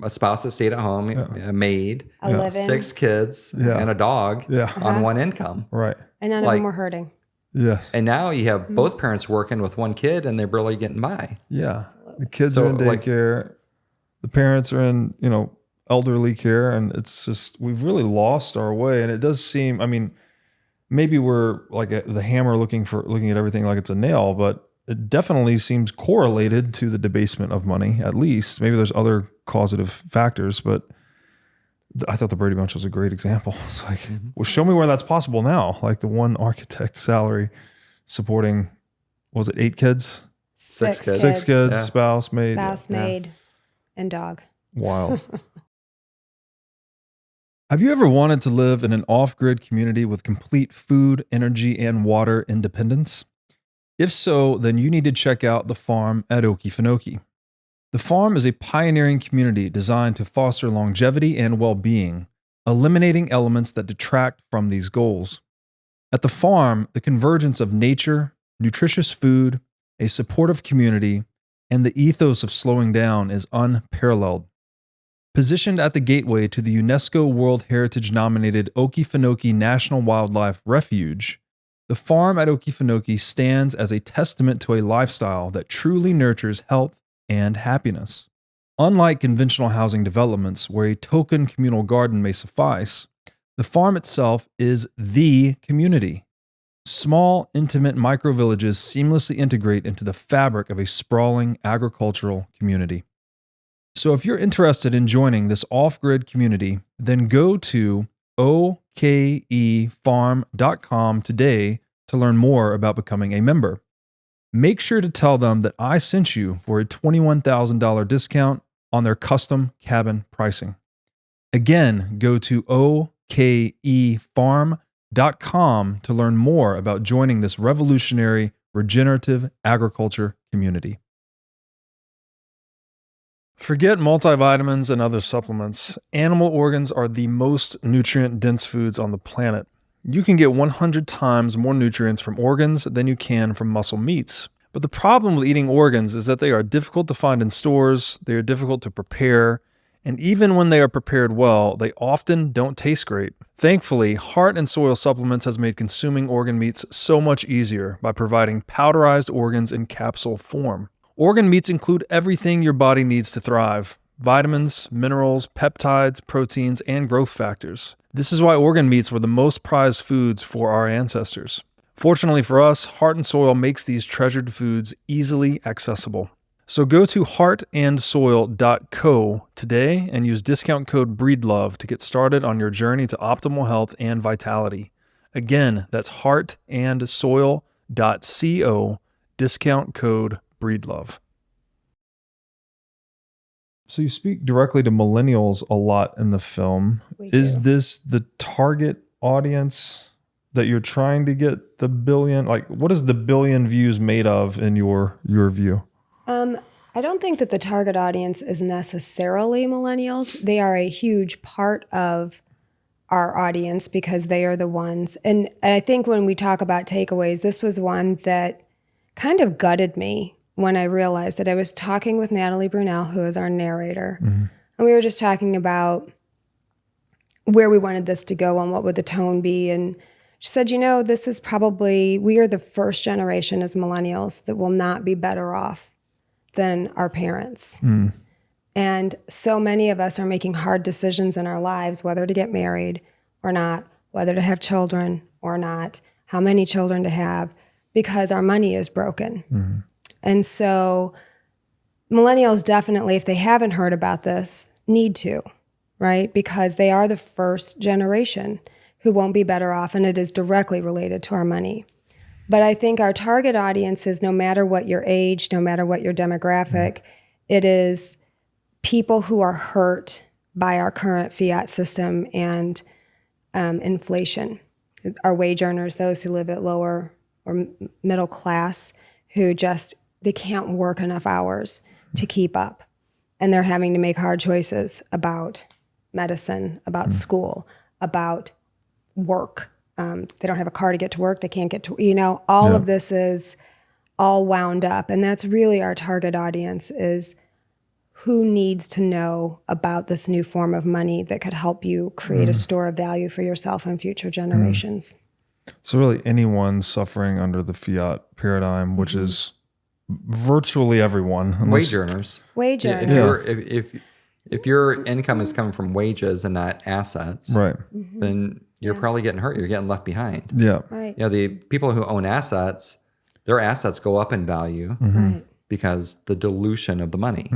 spouse that stayed at home, a maid, 6 kids, and a dog on one income. Right, and none of them were hurting. Yeah, and now you have both parents working with one kid, and they're barely getting by. Yeah, the kids are in daycare, the parents are in elderly care, and it's just we've really lost our way. And it does seem, maybe we're like the hammer looking at everything like it's a nail, but it definitely seems correlated to the debasement of money, at least. Maybe there's other causative factors, but I thought the Brady Bunch was a great example. It's well, show me where that's possible now. Like the one architect salary supporting, was it 8 kids? 6 kids. 6 kids, spouse, maid. Maid, and dog. Wild. Have you ever wanted to live in an off-grid community with complete food, energy, and water independence? If so, then you need to check out the farm at Okefenokee. The farm is a pioneering community designed to foster longevity and well-being, eliminating elements that detract from these goals. At the farm, the convergence of nature, nutritious food, a supportive community, and the ethos of slowing down is unparalleled. Positioned at the gateway to the UNESCO World Heritage-nominated Okefenokee National Wildlife Refuge, the farm at Okefenokee stands as a testament to a lifestyle that truly nurtures health and happiness. Unlike conventional housing developments where a token communal garden may suffice, the farm itself is the community. Small, intimate micro-villages seamlessly integrate into the fabric of a sprawling agricultural community. So if you're interested in joining this off-grid community, then go to okefarm.com today to learn more about becoming a member. Make sure to tell them that I sent you for a $21,000 discount on their custom cabin pricing. Again, go to okefarm.com to learn more about joining this revolutionary regenerative agriculture community. Forget multivitamins and other supplements. Animal organs are the most nutrient-dense foods on the planet. You can get 100 times more nutrients from organs than you can from muscle meats. But the problem with eating organs is that they are difficult to find in stores, they are difficult to prepare, and even when they are prepared well, they often don't taste great. Thankfully, Heart and Soil Supplements has made consuming organ meats so much easier by providing powderized organs in capsule form. Organ meats include everything your body needs to thrive: vitamins, minerals, peptides, proteins, and growth factors. This is why organ meats were the most prized foods for our ancestors. Fortunately for us, Heart and Soil makes these treasured foods easily accessible. So go to heartandsoil.co today and use discount code BREEDLOVE to get started on your journey to optimal health and vitality. Again, that's heartandsoil.co, discount code BREEDLOVE. So you speak directly to millennials a lot in the film. Is this the target audience that you're trying to get the billion? Like, what is the billion views made of in your view? I don't think that the target audience is necessarily millennials. They are a huge part of our audience because they are the ones. And I think when we talk about takeaways, this was one that kind of gutted me when I realized that. I was talking with Natalie Brunell, who is our narrator, and we were just talking about where we wanted this to go and what would the tone be. And she said, this is probably, we are the first generation as millennials that will not be better off than our parents. And so many of us are making hard decisions in our lives, whether to get married or not, whether to have children or not, how many children to have, because our money is broken. And so millennials definitely, if they haven't heard about this, need to, right? Because they are the first generation who won't be better off, and it is directly related to our money. But I think our target audience is, no matter what your age, no matter what your demographic, it is people who are hurt by our current fiat system and inflation. Our wage earners, those who live at lower or middle class, who they can't work enough hours to keep up. And they're having to make hard choices about medicine, about school, about work. They don't have a car to get to work. They can't get to, all of this is all wound up. And that's really our target audience, is who needs to know about this new form of money that could help you create a store of value for yourself and future generations. So really anyone suffering under the fiat paradigm, which is virtually everyone. Wage earners. Wage earners. If your income is coming from wages and not assets, right, then you're probably getting hurt. You're getting left behind. Yeah. Right. The people who own assets, their assets go up in value because the dilution of the money.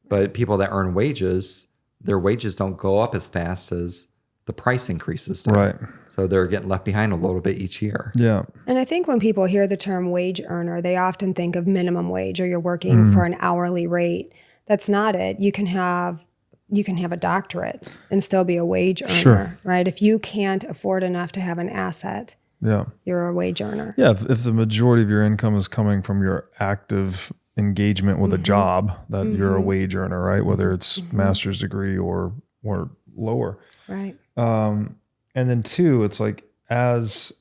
But people that earn wages, their wages don't go up as fast as the price increases do. Right. So they're getting left behind a little bit each year. Yeah. And I think when people hear the term wage earner, they often think of minimum wage, or you're working for an hourly rate. That's not it. You can have a doctorate and still be a wage earner, right? If you can't afford enough to have an asset, you're a wage earner. Yeah, if the majority of your income is coming from your active engagement with a job that you're a wage earner, right? Whether it's master's degree or lower. Right. And then two, it's like, as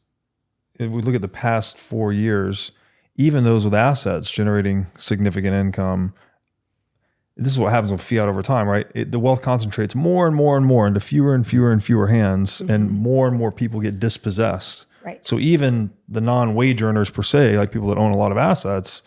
if we look at the past 4 years, even those with assets generating significant income, this is what happens with fiat over time, right? The wealth concentrates more and more and more into fewer and fewer and fewer hands, and more people get dispossessed. Right. So even the non-wage earners per se, like people that own a lot of assets,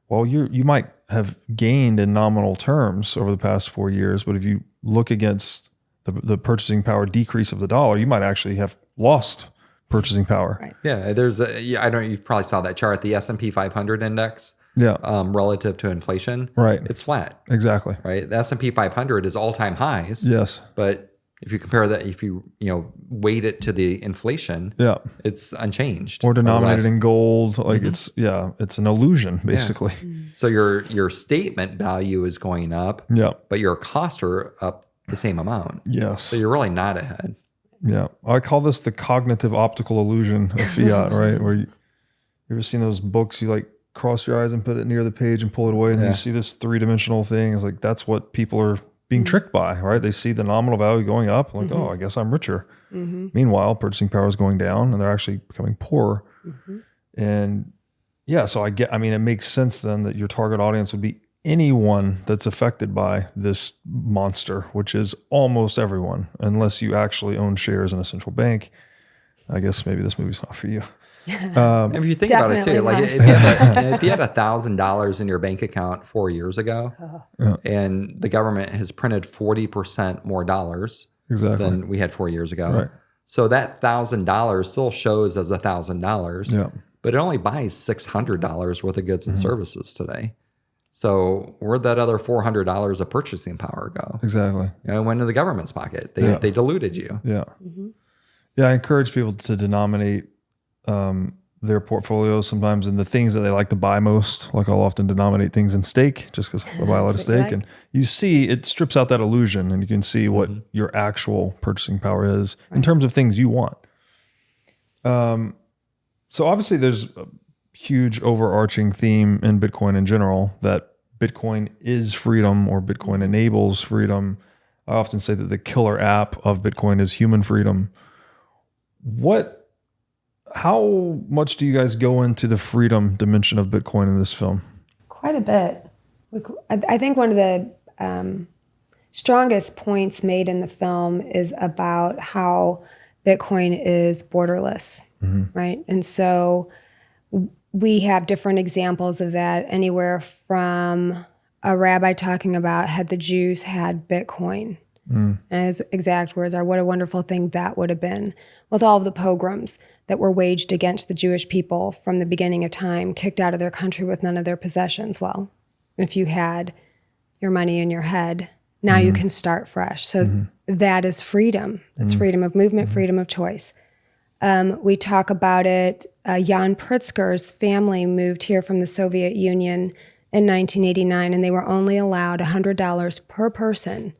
well, you might have gained in nominal terms over the past 4 years, but if you look against the purchasing power decrease of the dollar, you might actually have lost purchasing power. Right. Yeah, you probably saw that chart, the S&P 500 index. Yeah. Relative to inflation, right? It's flat. Exactly. Right. The S&P 500 is all-time highs. Yes. But if you compare that, if you weight it to the inflation, it's unchanged. Or denominated in gold, like it's an illusion basically. Yeah. So your statement value is going up. Yeah. But your costs are up the same amount. Yes. So you're really not ahead. Yeah. I call this the cognitive optical illusion of fiat, right? Where you ever seen those books, you like cross your eyes and put it near the page and pull it away, and then you see this three-dimensional thing. It's like, that's what people are being tricked by, right? They see the nominal value going up, like, oh, I guess I'm richer. Meanwhile, purchasing power is going down, and they're actually becoming poorer. And so it makes sense then that your target audience would be anyone that's affected by this monster, which is almost everyone, unless you actually own shares in a central bank. I guess maybe this movie's not for you. If you think about it too, like if you had $1,000 in your bank account 4 years ago, and the government has printed 40% more dollars than we had 4 years ago, right. So that $1,000 still shows as $1,000, but it only buys $600 worth of goods and services today. So where'd that other $400 of purchasing power go? Exactly. It went into the government's pocket. They diluted you. Yeah. Yeah, I encourage people to denominate their portfolios sometimes in the things that they like to buy most. Like I'll often denominate things in steak just because I buy a lot of steak. And you see, it strips out that illusion, and you can see what your actual purchasing power is in terms of things you want. So obviously there's a huge overarching theme in Bitcoin in general, that Bitcoin is freedom, or Bitcoin enables freedom. I often say that the killer app of Bitcoin is human freedom. How much do you guys go into the freedom dimension of Bitcoin in this film? Quite a bit. I think one of the strongest points made in the film is about how Bitcoin is borderless, right? And so we have different examples of that, anywhere from a rabbi talking about had the Jews had Bitcoin. And his exact words are, what a wonderful thing that would have been, with all of the pogroms that were waged against the Jewish people from the beginning of time, kicked out of their country with none of their possessions. Well, if you had your money in your head, now you can start fresh. So that is freedom. That's freedom of movement, freedom of choice. We talk about it. Jan Pritzker's family moved here from the Soviet Union in 1989, and they were only allowed $100 per person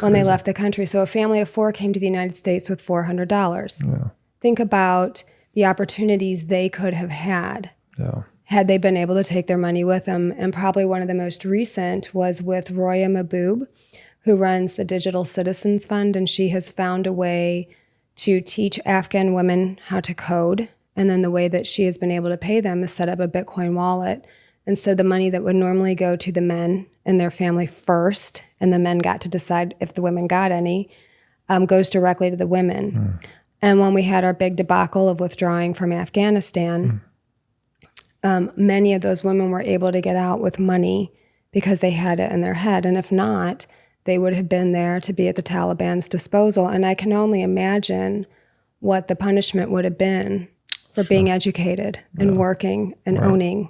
when they left the country. So a family of four came to the United States with $400. Yeah. Think about the opportunities they could have had had they been able to take their money with them. And probably one of the most recent was with Roya Maboob, who runs the Digital Citizens Fund, and she has found a way to teach Afghan women how to code. And then the way that she has been able to pay them is set up a Bitcoin wallet. And so the money that would normally go to the men and their family first, and the men got to decide if the women got any, goes directly to the women. And when we had our big debacle of withdrawing from Afghanistan, many of those women were able to get out with money because they had it in their head. And if not, they would have been there to be at the Taliban's disposal. And I can only imagine what the punishment would have been for being educated and working and owning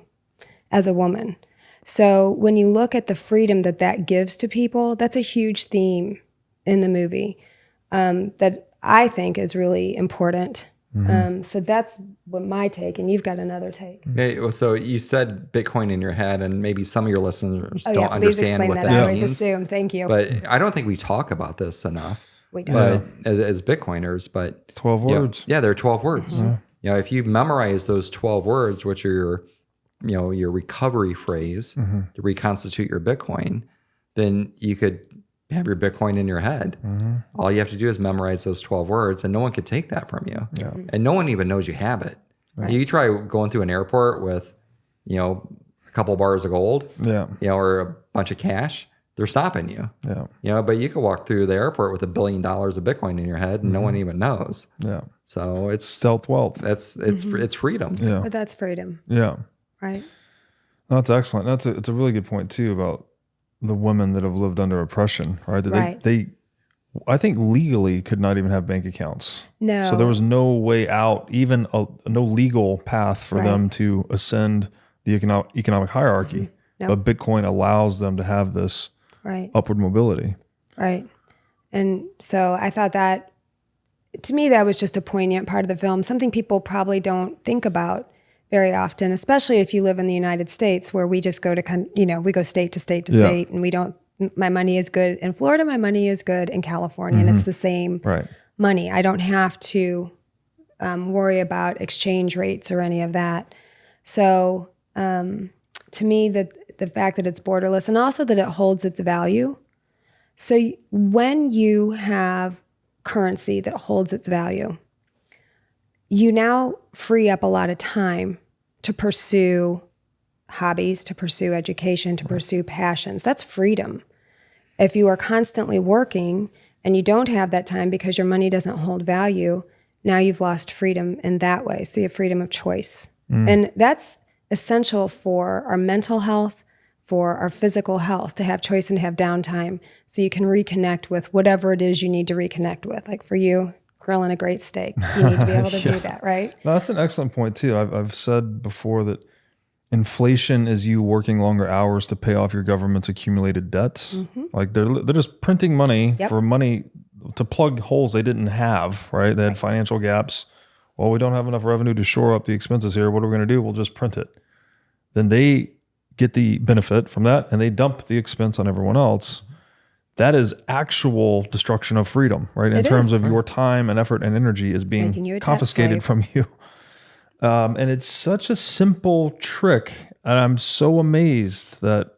as a woman. So when you look at the freedom that that gives to people, that's a huge theme in the movie that I think is really important. So that's what my take, and you've got another take. Yeah, so you said Bitcoin in your head, and maybe some of your listeners don't please understand explain what that I always means. assume. Thank you. But I don't think we talk about this enough. We don't. But as Bitcoiners, but 12 words. Yeah, there are 12 words. You know, if you memorize those 12 words, which are your your recovery phrase to reconstitute your Bitcoin, then you could have your Bitcoin in your head. All you have to do is memorize those 12 words, and no one could take that from you. Yeah. And no one even knows you have it. Right. You try going through an airport with, a couple bars of gold, or a bunch of cash, they're stopping you. Yeah. But you could walk through the airport with $1 billion of Bitcoin in your head, and no one even knows. Yeah. So it's Stealth wealth. it's freedom. Yeah. But that's freedom, Yeah. right? That's excellent. It's a really good point too about the women that have lived under oppression, right? That Right. They I think legally could not even have bank accounts. No. So there was no way out, even no legal path for Right. them to ascend the economic hierarchy. No. But Bitcoin allows them to have this Right. upward mobility. Right. And so I thought that, to me, that was just a poignant part of the film, something people probably don't think about very often, especially if you live in the United States, where we just go to, we go state to state to state, and we don't, my money is good in Florida, my money is good in California, and it's the same Right. money. I don't have to worry about exchange rates or any of that. So to me, the fact that it's borderless, and also that it holds its value. So when you have currency that holds its value, you now free up a lot of time to pursue hobbies, to pursue education, to pursue passions. That's freedom. If you are constantly working and you don't have that time because your money doesn't hold value, now you've lost freedom in that way. So you have freedom of choice. And that's essential for our mental health, for our physical health, to have choice and to have downtime so you can reconnect with whatever it is you need to reconnect with. Like for you, grilling a great steak, you need to be able to do that, right? No, that's an excellent point too. I've said before that inflation is you working longer hours to pay off your government's accumulated debts. Like they're just printing money for money to plug holes they didn't have, right? They had financial gaps. Well, we don't have enough revenue to shore up the expenses here. What are we going to do? We'll just print it. Then they get the benefit from that and they dump the expense on everyone else. That is actual destruction of freedom, right? In terms of your time and effort and energy is being confiscated from you. And it's such a simple trick. And I'm so amazed that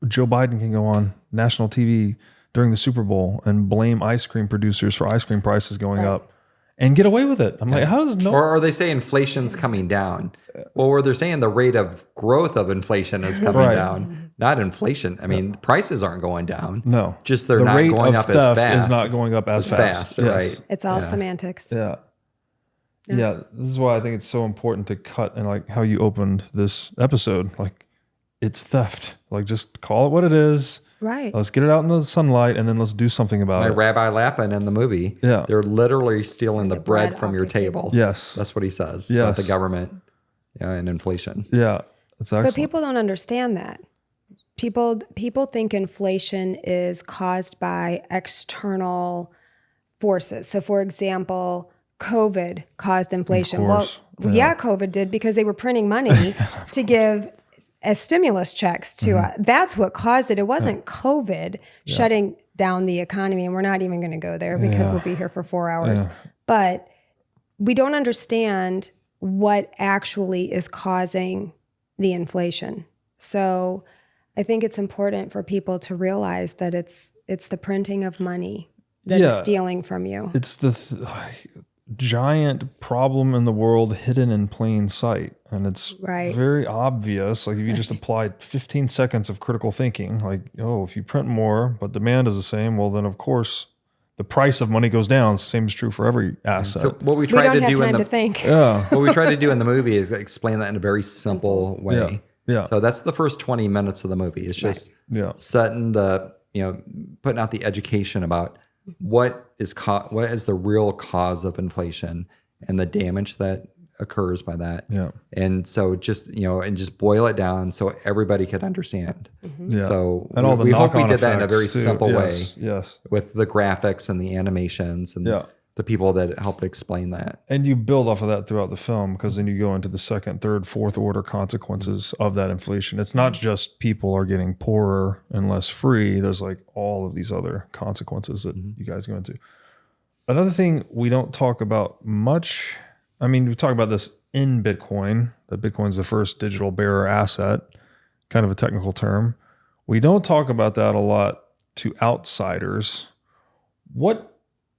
Joe Biden can go on national TV during the Super Bowl and blame ice cream producers for ice cream prices going up and get away with it. I'm like, how does Or they say inflation's coming down. Well, or they're saying the rate of growth of inflation is coming down, not inflation. I mean, prices aren't going down. No. Just they're the not rate going of up as theft fast. is not going up as fast. Right. It's all semantics. Yeah, this is why I think it's so important to cut, and like how you opened this episode, like it's theft. Like just call it what it is. Right. Let's get it out in the sunlight and then let's do something about it. Rabbi Lapin in the movie, they're literally stealing the bread from your table. Yes. That's what he says about the government and inflation. Yeah, that's excellent. But people don't understand that. People think inflation is caused by external forces. So for example, COVID caused inflation. Well, COVID did, because they were printing money to give as stimulus checks to that's what caused it. It wasn't COVID shutting down the economy, and we're not even going to go there because we'll be here for 4 hours. But we don't understand what actually is causing the inflation. So I think it's important for people to realize that it's the printing of money that is stealing from you. It's the giant problem in the world hidden in plain sight. And it's very obvious. Like if you just applied 15 seconds of critical thinking, like, if you print more, but demand is the same, well, then of course the price of money goes down. It's the same is true for every asset. So what we try to do what we try to do in the movie is explain that in a very simple way. Yeah. So that's the first 20 minutes of the movie. It's just setting the, putting out the education about what is the real cause of inflation and the damage that occurs by that. Yeah. And so just, and just boil it down so everybody could understand. Yeah. So and all the we hope we did that in a very too. simple way. Yes. With the graphics and the animations and the people that helped explain that. And you build off of that throughout the film, because then you go into the second, third, fourth order consequences of that inflation. It's not just people are getting poorer and less free. There's like all of these other consequences that you guys go into. Another thing we don't talk about much, I mean, we talk about this in Bitcoin, that Bitcoin's the first digital bearer asset, kind of a technical term. We don't talk about that a lot to outsiders. What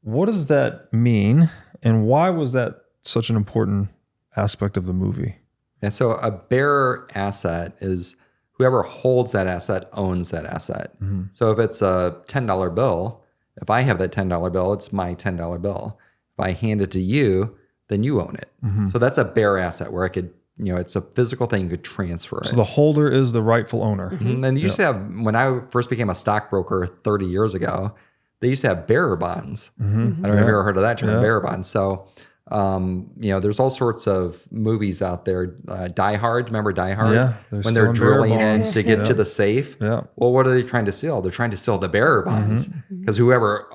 does that mean? And why was that such an important aspect of the movie? And so a bearer asset is whoever holds that asset owns that asset. Mm-hmm. So if it's a $10 bill, if I have that $10 bill, it's my $10 bill. If I hand it to you, then you own it. Mm-hmm. So that's a bearer asset where I could, it's a physical thing, you could transfer it. So the holder is the rightful owner. Mm-hmm. And you used to have, when I first became a stockbroker 30 years ago, they used to have bearer bonds. Mm-hmm. I don't know if you've ever heard of that term, bearer bonds. So, there's all sorts of movies out there. Die Hard, remember Die Hard? Yeah. When they're drilling in to get to the safe. Yeah. Well, what are they trying to steal? They're trying to steal the bearer bonds because whoever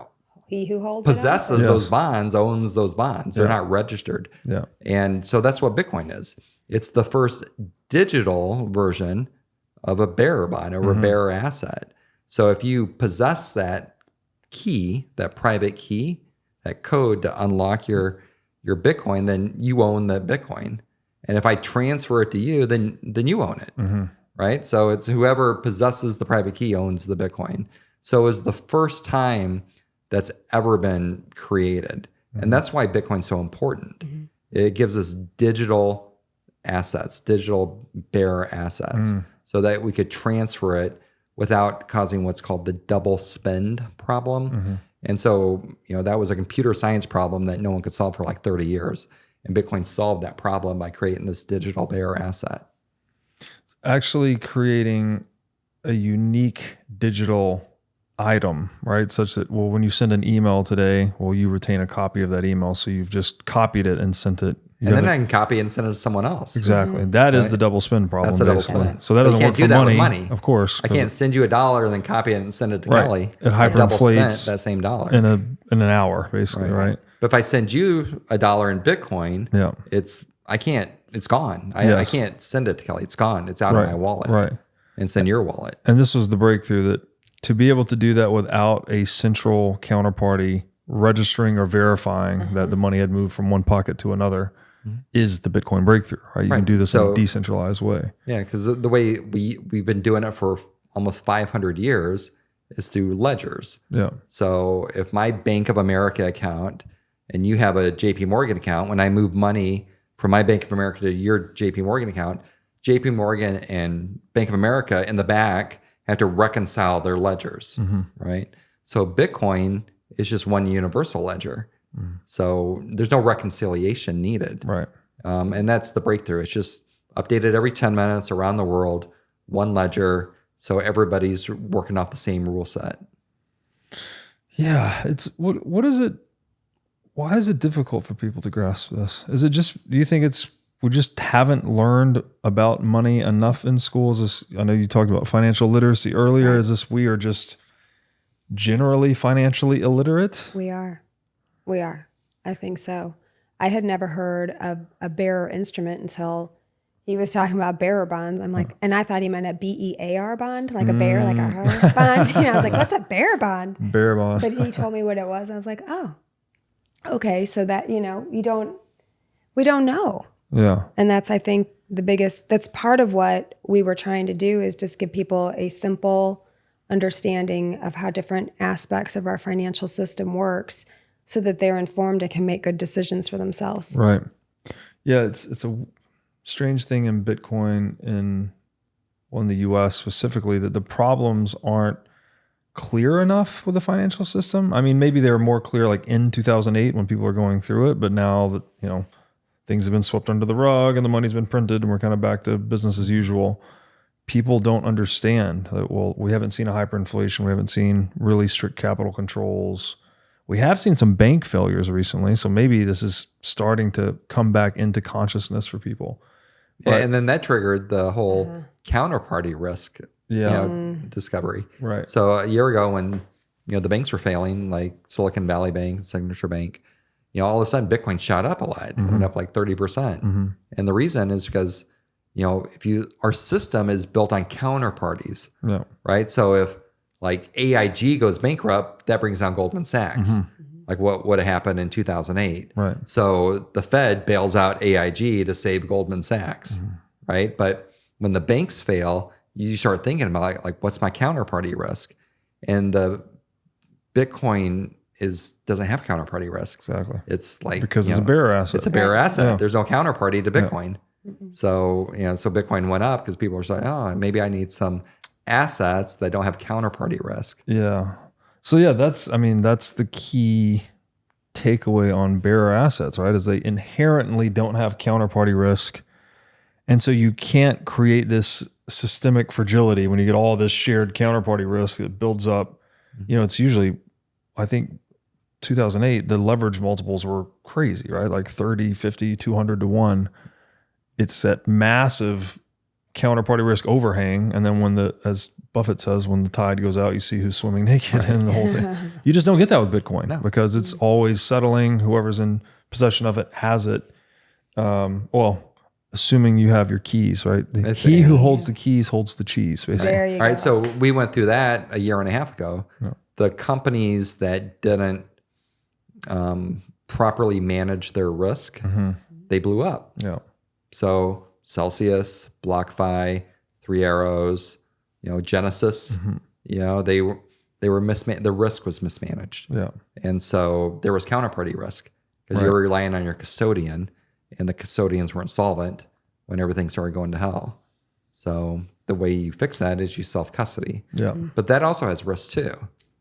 He who holds possesses those bonds owns those bonds. They're not registered. Yeah. And so that's what Bitcoin is. It's the first digital version of a bearer bond or a bearer asset. So if you possess that key, that private key, that code to unlock your Bitcoin, then you own that Bitcoin. And if I transfer it to you, then you own it, right? So it's whoever possesses the private key owns the Bitcoin. So it's the first time that's ever been created. And that's why Bitcoin's so important. It gives us digital assets, digital bearer assets, so that we could transfer it without causing what's called the double spend problem. And so, that was a computer science problem that no one could solve for like 30 years. And Bitcoin solved that problem by creating this digital bearer asset. It's actually creating a unique digital item, right? Such that, when you send an email today, you retain a copy of that email. So you've just copied it and sent it. And then I can copy it and send it to someone else. Exactly. That is the double spend problem. That's the double spend. So that doesn't work for money. money, of course. I can't send you $1 and then copy it and send it to Kelly. It hyperinflates that same dollar in an hour, basically, right? But if I send you $1 in Bitcoin, it's gone. I can't send it to Kelly. It's gone. It's out of my wallet. And send your wallet. And this was the breakthrough, that to be able to do that without a central counterparty registering or verifying that the money had moved from one pocket to another is the Bitcoin breakthrough, right? You can do this in a decentralized way. Yeah, because the way we've been doing it for almost 500 years is through ledgers. Yeah. So if my Bank of America account and you have a JP Morgan account, when I move money from my Bank of America to your JP Morgan account, JP Morgan and Bank of America in the back have to reconcile their ledgers, right? So Bitcoin is just one universal ledger. So there's no reconciliation needed. Right. And that's the breakthrough. It's just updated every 10 minutes around the world, one ledger. So everybody's working off the same rule set. Yeah. It's what is it? Why is it difficult for people to grasp this? Is it just, do you think we just haven't learned about money enough in schools? I know you talked about financial literacy earlier. Is this, we are just generally financially illiterate? We are. I think so. I had never heard of a bearer instrument until he was talking about bearer bonds. I'm like, and I thought he meant a BEAR bond, like a bear, like a horse bond. I was like, what's a bearer bond? Bearer bond. But he told me what it was. I was like, oh, okay. So that, we don't know. Yeah. And that's, I think, that's part of what we were trying to do, is just give people a simple understanding of how different aspects of our financial system works, so that they're informed and can make good decisions for themselves. Right. Yeah, it's a strange thing in Bitcoin in the US specifically, that the problems aren't clear enough with the financial system. I mean, maybe they were more clear like in 2008 when people were going through it, but now that, things have been swept under the rug and the money's been printed and we're kind of back to business as usual, people don't understand that, we haven't seen a hyperinflation. We haven't seen really strict capital controls. We have seen some bank failures recently, so maybe this is starting to come back into consciousness for people. But, and then that triggered the whole counterparty risk discovery. Right. So a year ago when the banks were failing, like Silicon Valley Bank, Signature Bank, all of a sudden Bitcoin shot up a lot. It went up like 30%. And the reason is because our system is built on counterparties, right? So if like AIG goes bankrupt, that brings down Goldman Sachs. like what would have happened in 2008. Right. So the Fed bails out AIG to save Goldman Sachs, right? But when the banks fail, you start thinking about like what's my counterparty risk? And the Bitcoin doesn't have counterparty risk. Exactly. It's like because it's a bearer asset. It's a bearer asset. Yeah. There's no counterparty to Bitcoin. So, so Bitcoin went up because people were saying, oh, maybe I need some assets that don't have counterparty risk. Yeah. So yeah, that's the key takeaway on bearer assets, right? Is they inherently don't have counterparty risk. And so you can't create this systemic fragility when you get all this shared counterparty risk that builds up. It's usually, I think 2008, the leverage multiples were crazy, right? Like 30, 50, 200 to 1. It's that massive counterparty risk overhang. And then as Buffett says, when the tide goes out, you see who's swimming naked and the whole thing. You just don't get that with Bitcoin because it's always settling. Whoever's in possession of it has it. Assuming you have your keys, right? He who holds the keys holds the cheese, basically. There you All go. right. So we went through that a year and a half ago. Yeah. The companies that didn't properly manage their risk, they blew up. Yeah. So Celsius, BlockFi, Three Arrows, Genesis, they were the risk was mismanaged. Yeah. And so there was counterparty risk because you were relying on your custodian and the custodians weren't solvent when everything started going to hell. So the way you fix that is you self-custody. Yeah. But that also has risk too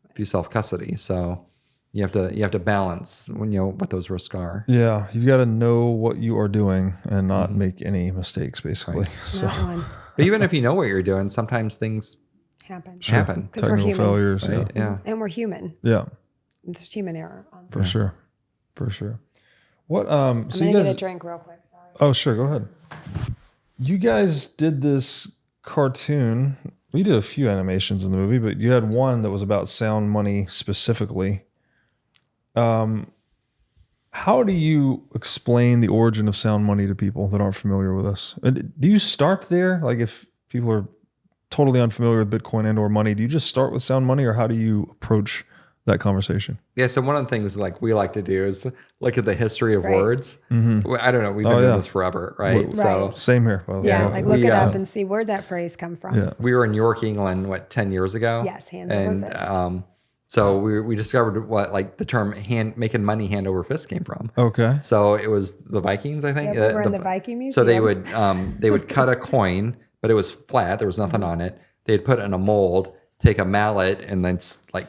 if you self-custody. So you have to balance what those risks are. Yeah. You've got to know what you are doing and not make any mistakes, basically. Right. So Not one. But even if you know what you're doing, sometimes things Happen. happen. Because we're technical human. failures. Right? Yeah. And we're human. Yeah. It's human error. For sure. For sure. What, so I'm you going to guys, get a drink real quick. Sorry. oh, sure. Go ahead. You guys did this cartoon. We did a few animations in the movie, but you had one that was about sound money specifically. How do you explain the origin of sound money to people that aren't familiar with us? Do you start there? Like if people are totally unfamiliar with Bitcoin and or money, do you just start with sound money or how do you approach that conversation? Yeah. So one of the things like we like to do is look at the history of Right. words. I don't know. We've been doing this forever, right? Right. So Same here. By the way. Yeah, Yeah, like look we, it up and see where'd that phrase come from. Yeah. we were in York, England, 10 years ago? Yes, hand over fist. So we discovered what like the term making money hand over fist came from. Okay. So it was the Vikings, I think. Yeah, we were in the Viking Museum. So they would cut a coin, but it was flat. There was nothing on it. They'd put it in a mold, take a mallet, and then like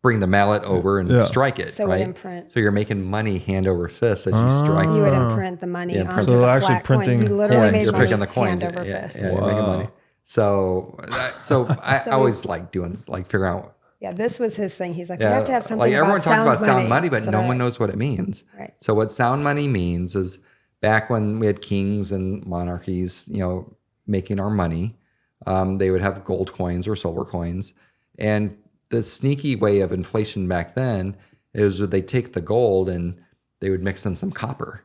bring the mallet over and strike it. So it right? imprint. So you're making money hand over fist as you strike. You would imprint the money onto So the they're actually flat coin. printing You literally made you're money picking the coin. hand over fist. Yeah, you're making money. So I always like doing figuring out. Yeah, this was his thing. He's like, we have to have something like everyone talks about sound money, but So no that- one knows what it means. Right. So what sound money means is back when we had kings and monarchies, making our money, they would have gold coins or silver coins. And the sneaky way of inflation back then is they take the gold and they would mix in some copper.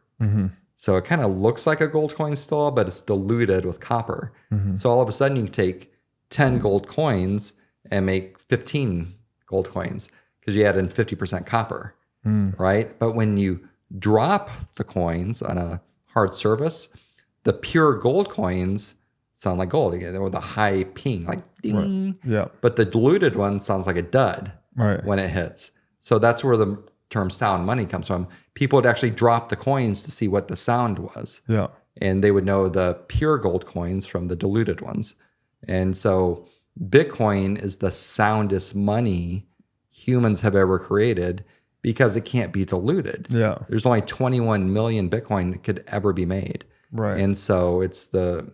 So it kind of looks like a gold coin still, but it's diluted with copper. So all of a sudden you take 10 gold coins and make 15 gold coins because you add in 50% copper, right? But when you drop the coins on a hard surface, the pure gold coins sound like gold again, with a high ping, like ding. Right. Yeah. But the diluted one sounds like a dud Right. when it hits. So that's where the term sound money comes from. People would actually drop the coins to see what the sound was. Yeah. And they would know the pure gold coins from the diluted ones. And so Bitcoin is the soundest money humans have ever created because it can't be diluted. Yeah. There's only 21 million Bitcoin that could ever be made. Right. And so it's the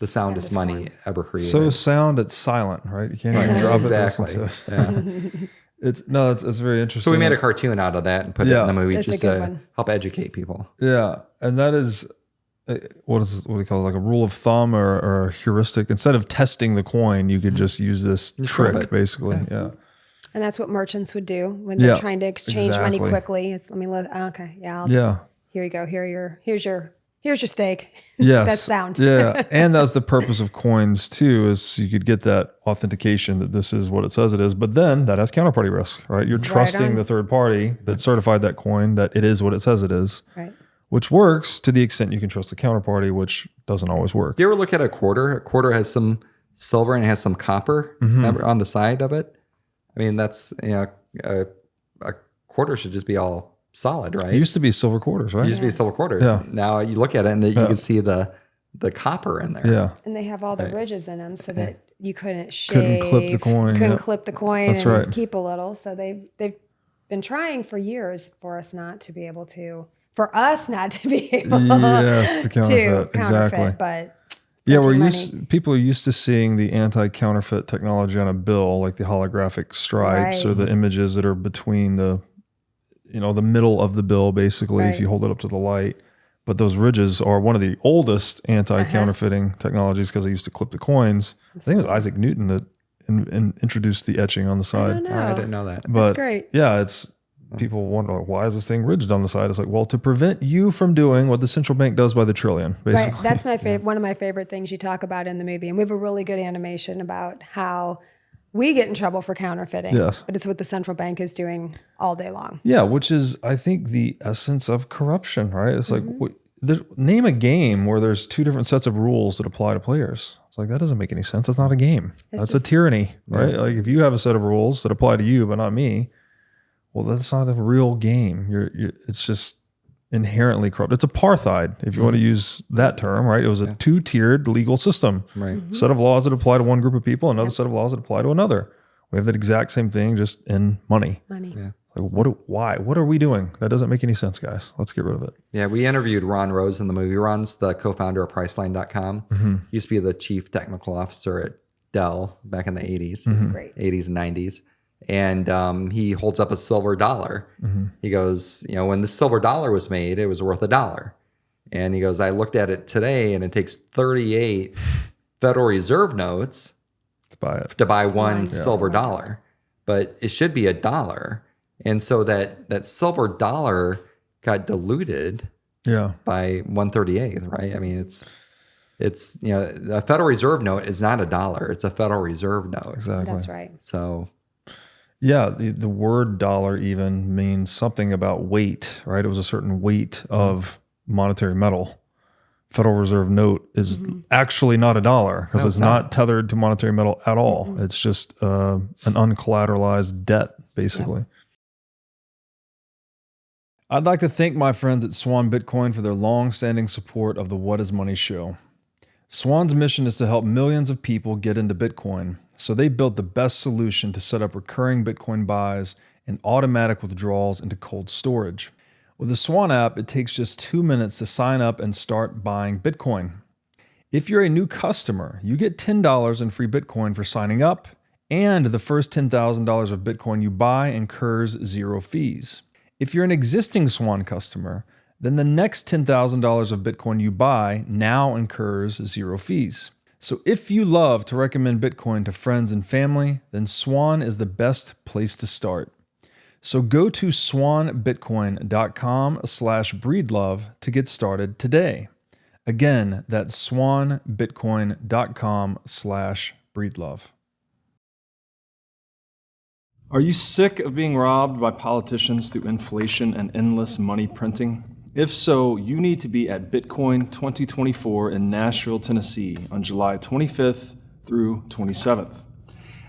soundest money ever created. So sound, it's silent, right? You can't even drop exactly. it. Listen to it. It's very interesting. So we made a cartoon out of that and put it in the movie That's just a good to one. help educate people. Yeah, and that is what do you call it? Like a rule of thumb or a heuristic. Instead of testing the coin, you could just use this flip trick, it. basically. Yeah. And that's what merchants would do when they're Yeah, trying to exchange money exactly. quickly. It's, let me look. Okay, yeah. Yeah. Here you go. Here's your Here's your steak. Yes. That's sound. Yeah. And that's the purpose of coins too, is you could get that authentication that this is what it says it is, but then that has counterparty risk, right? You're trusting the third party that certified that coin that it is what it says it is, Right. which works to the extent you can trust the counterparty, which doesn't always work. Do you ever look at a quarter? A quarter has some silver and it has some copper on the side of it. I mean, that's, a quarter should just be all solid, right? It used to be silver quarters, right? It used to be silver quarters. Yeah. Now you look at it and you can see the copper in there. Yeah. And they have all the ridges in them so that you couldn't shave. Couldn't clip the coin. Couldn't clip the coin That's and right. keep a little. So they've been trying for years for us not to be able to Yes, to counterfeit. Exactly. But people are used to seeing the anti-counterfeit technology on a bill, like the holographic stripes or the images that are between the middle of the bill, basically, if you hold it up to the light. But those ridges are one of the oldest anti-counterfeiting technologies because they used to clip the coins. I think it was Isaac Newton that introduced the etching on the side. I didn't know that. But that's great. Yeah, people wonder, why is this thing ridged on the side? It's like, well, to prevent you from doing what the central bank does by the trillion, basically. Right. That's my favorite. One of my favorite things you talk about in the movie, and we have a really good animation about how we get in trouble for counterfeiting. Yes. But it's what the central bank is doing all day long. Yeah, which is, I think, the essence of corruption, right? It's like, name a game where there's two different sets of rules that apply to players. It's like, that doesn't make any sense. That's not a game. That's a tyranny, right? Like, if you have a set of rules that apply to you but not me, well, that's not a real game. It's just inherently corrupt. It's apartheid, if you want to use that term, right? It was a two-tiered legal system. Right. Set of laws that apply to one group of people, another set of laws that apply to another. We have that exact same thing, just in money. Yeah. Like, why? What are we doing? That doesn't make any sense, guys. Let's get rid of it. Yeah, we interviewed Ron Rose in the movie. Ron's the co-founder of Priceline.com. Used to be the chief technical officer at Dell back in the 80s. That's great. 80s and 90s. And he holds up a silver dollar. He goes, when the silver dollar was made, it was worth $1. And he goes, I looked at it today and it takes 38 Federal Reserve notes to buy one silver dollar. But it should be $1. And so that silver dollar got diluted by 1/38th, right? I mean, it's a Federal Reserve note is not $1. It's a Federal Reserve note. Exactly. That's right. So yeah, the word dollar even means something about weight, right? It was a certain weight of monetary metal. Federal Reserve note is actually not $1 because it's not tethered to monetary metal at all. It's just an uncollateralized debt, basically. I'd like to thank my friends at Swan Bitcoin for their long-standing support of the What is Money show. Swan's mission is to help millions of people get into Bitcoin, so they built the best solution to set up recurring Bitcoin buys and automatic withdrawals into cold storage. With the Swan app, it takes just 2 minutes to sign up and start buying Bitcoin. If you're a new customer, you get $10 in free Bitcoin for signing up, and the first $10,000 of Bitcoin you buy incurs 0 fees. If you're an existing Swan customer, then the next $10,000 of Bitcoin you buy now incurs 0 fees. So if you love to recommend Bitcoin to friends and family, then Swan is the best place to start. So go to swanbitcoin.com/breedlove to get started today. Again, that's swanbitcoin.com/breedlove. Are you sick of being robbed by politicians through inflation and endless money printing? If so, you need to be at Bitcoin 2024 in Nashville, Tennessee on July 25th through 27th.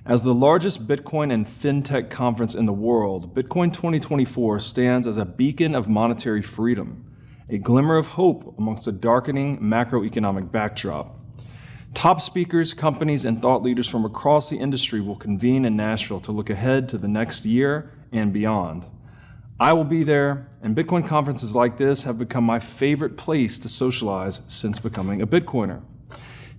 As the largest Bitcoin and Fintech conference in the world, Bitcoin 2024 stands as a beacon of monetary freedom, a glimmer of hope amongst a darkening macroeconomic backdrop. Top speakers, companies, and thought leaders from across the industry will convene in Nashville to look ahead to the next year and beyond. I will be there, and Bitcoin conferences like this have become my favorite place to socialize since becoming a Bitcoiner.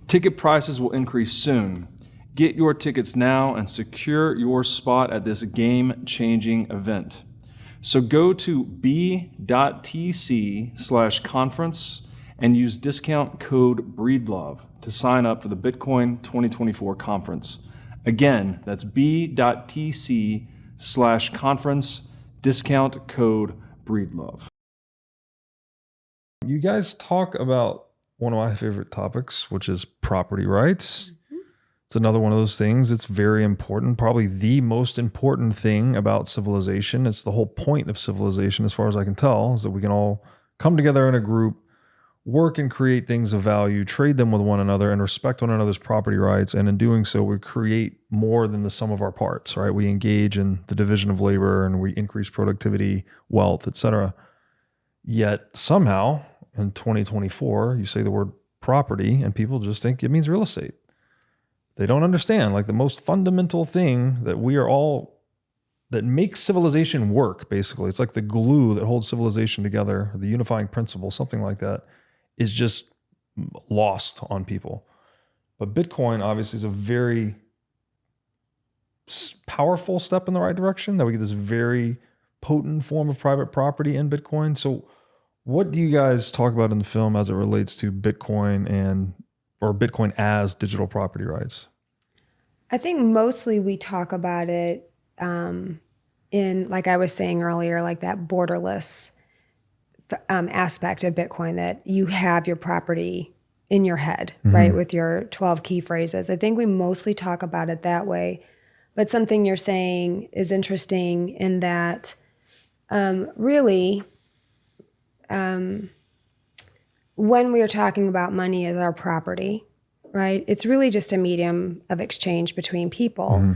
Ticket prices will increase soon. Get your tickets now and secure your spot at this game-changing event. So go to b.tc/conference and use discount code BREEDLOVE to sign up for the Bitcoin 2024 conference. Again, that's b.tc/conference, discount code BREEDLOVE. You guys talk about one of my favorite topics, which is property rights. It's another one of those things. It's very important, probably the most important thing about civilization. It's the whole point of civilization, as far as I can tell, is that we can all come together in a group, work and create things of value, trade them with one another, and respect one another's property rights. And in doing so, we create more than the sum of our parts, right? We engage in the division of labor and we increase productivity, wealth, etc. Yet somehow in 2024, you say the word property and people just think it means real estate. They don't understand, like, the most fundamental thing that we are all, that makes civilization work, basically. It's like the glue that holds civilization together, the unifying principle, something like that, is just lost on people. But Bitcoin obviously is a very powerful step in the right direction, that we get this very potent form of private property in Bitcoin. So what do you guys talk about in the film as it relates to Bitcoin or Bitcoin as digital property rights? I think mostly we talk about it in, like I was saying earlier, like that borderless aspect of Bitcoin, that you have your property in your head, right, with your 12 key phrases. I think we mostly talk about it that way. But something you're saying is interesting in that really, when we are talking about money as our property, right, it's really just a medium of exchange between people.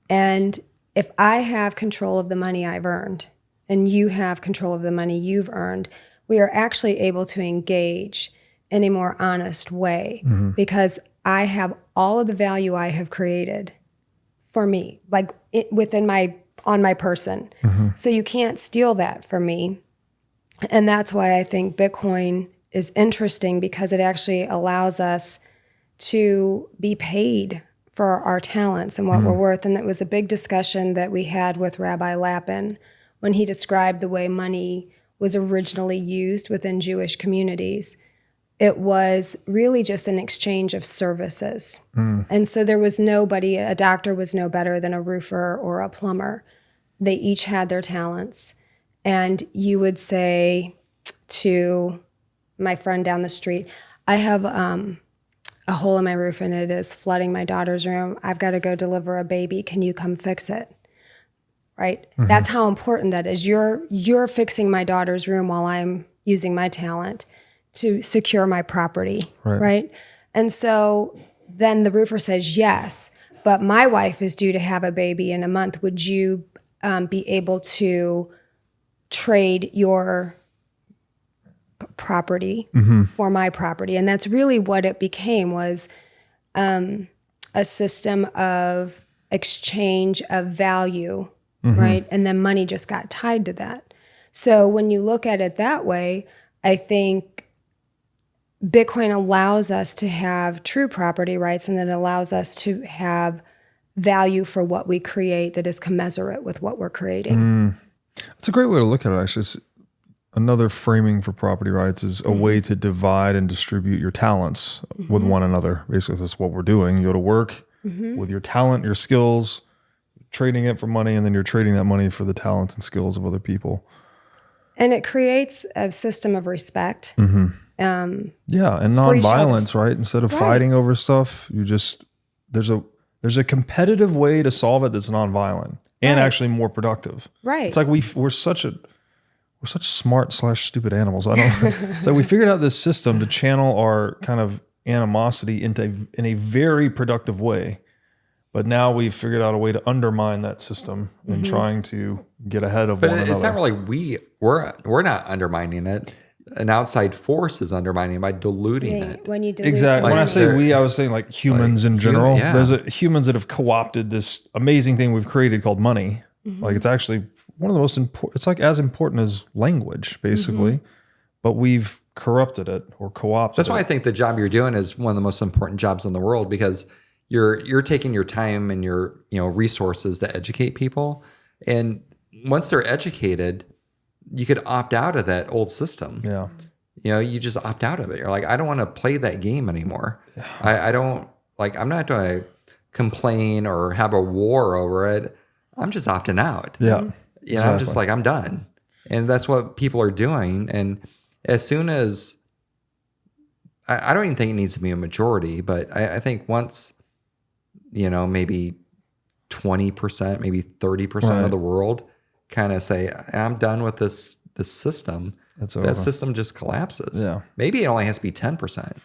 And if I have control of the money I've earned and you have control of the money you've earned, we are actually able to engage in a more honest way because I have all of the value I have created for me, like on my person. So you can't steal that from me. And that's why I think Bitcoin is interesting, because it actually allows us to be paid for our talents and what we're worth. And that was a big discussion that we had with Rabbi Lapin when he described the way money was originally used within Jewish communities. It was really just an exchange of services. And so there was nobody, a doctor was no better than a roofer or a plumber. They each had their talents. And you would say to my friend down the street, I have a hole in my roof and it is flooding my daughter's room. I've got to go deliver a baby. Can you come fix it? Right? That's how important that is. You're fixing my daughter's room while I'm using my talent to secure my property, right? And so then the roofer says, yes, but my wife is due to have a baby in a month. Would you be able to trade your property for my property? And that's really what it became, was a system of exchange of value, right? And then money just got tied to that. So when you look at it that way, I think Bitcoin allows us to have true property rights, and then allows us to have value for what we create that is commensurate with what we're creating. That's a great way to look at it, actually. It's another framing for property rights is a way to divide and distribute your talents with one another. Basically, that's what we're doing. You go to work with your talent, your skills, trading it for money, and then you're trading that money for the talents and skills of other people. And it creates a system of respect. And nonviolence, right? Instead of fighting over stuff, you just, there's a competitive way to solve it that's nonviolent and actually more productive. Right. It's like we're such smart/stupid animals. It's like we figured out this system to channel our kind of animosity in a very productive way. But now we've figured out a way to undermine that system in trying to get ahead of one another. But it's not really we're not undermining it. An outside force is undermining it by diluting it. When you dilute exactly. When I say we, I was saying like humans in general. There's humans that have co-opted this amazing thing we've created called money. Like it's actually one of the most important. It's like as important as language, basically. But we've corrupted it or co-opted. That's why I think the job you're doing is one of the most important jobs in the world, because you're taking your time and your resources to educate people, and once they're educated, you could opt out of that old system. You just opt out of it. You're like, I don't want to play that game anymore. I don't I'm not going to complain or have a war over it. I'm just opting out. Exactly. I'm just like, I'm done. And that's what people are doing. And as soon as, I don't even think it needs to be a majority, but I think once, maybe 20%, maybe 30% of the world kind of say, I'm done with this system, that system just collapses. Yeah. Maybe it only has to be 10%.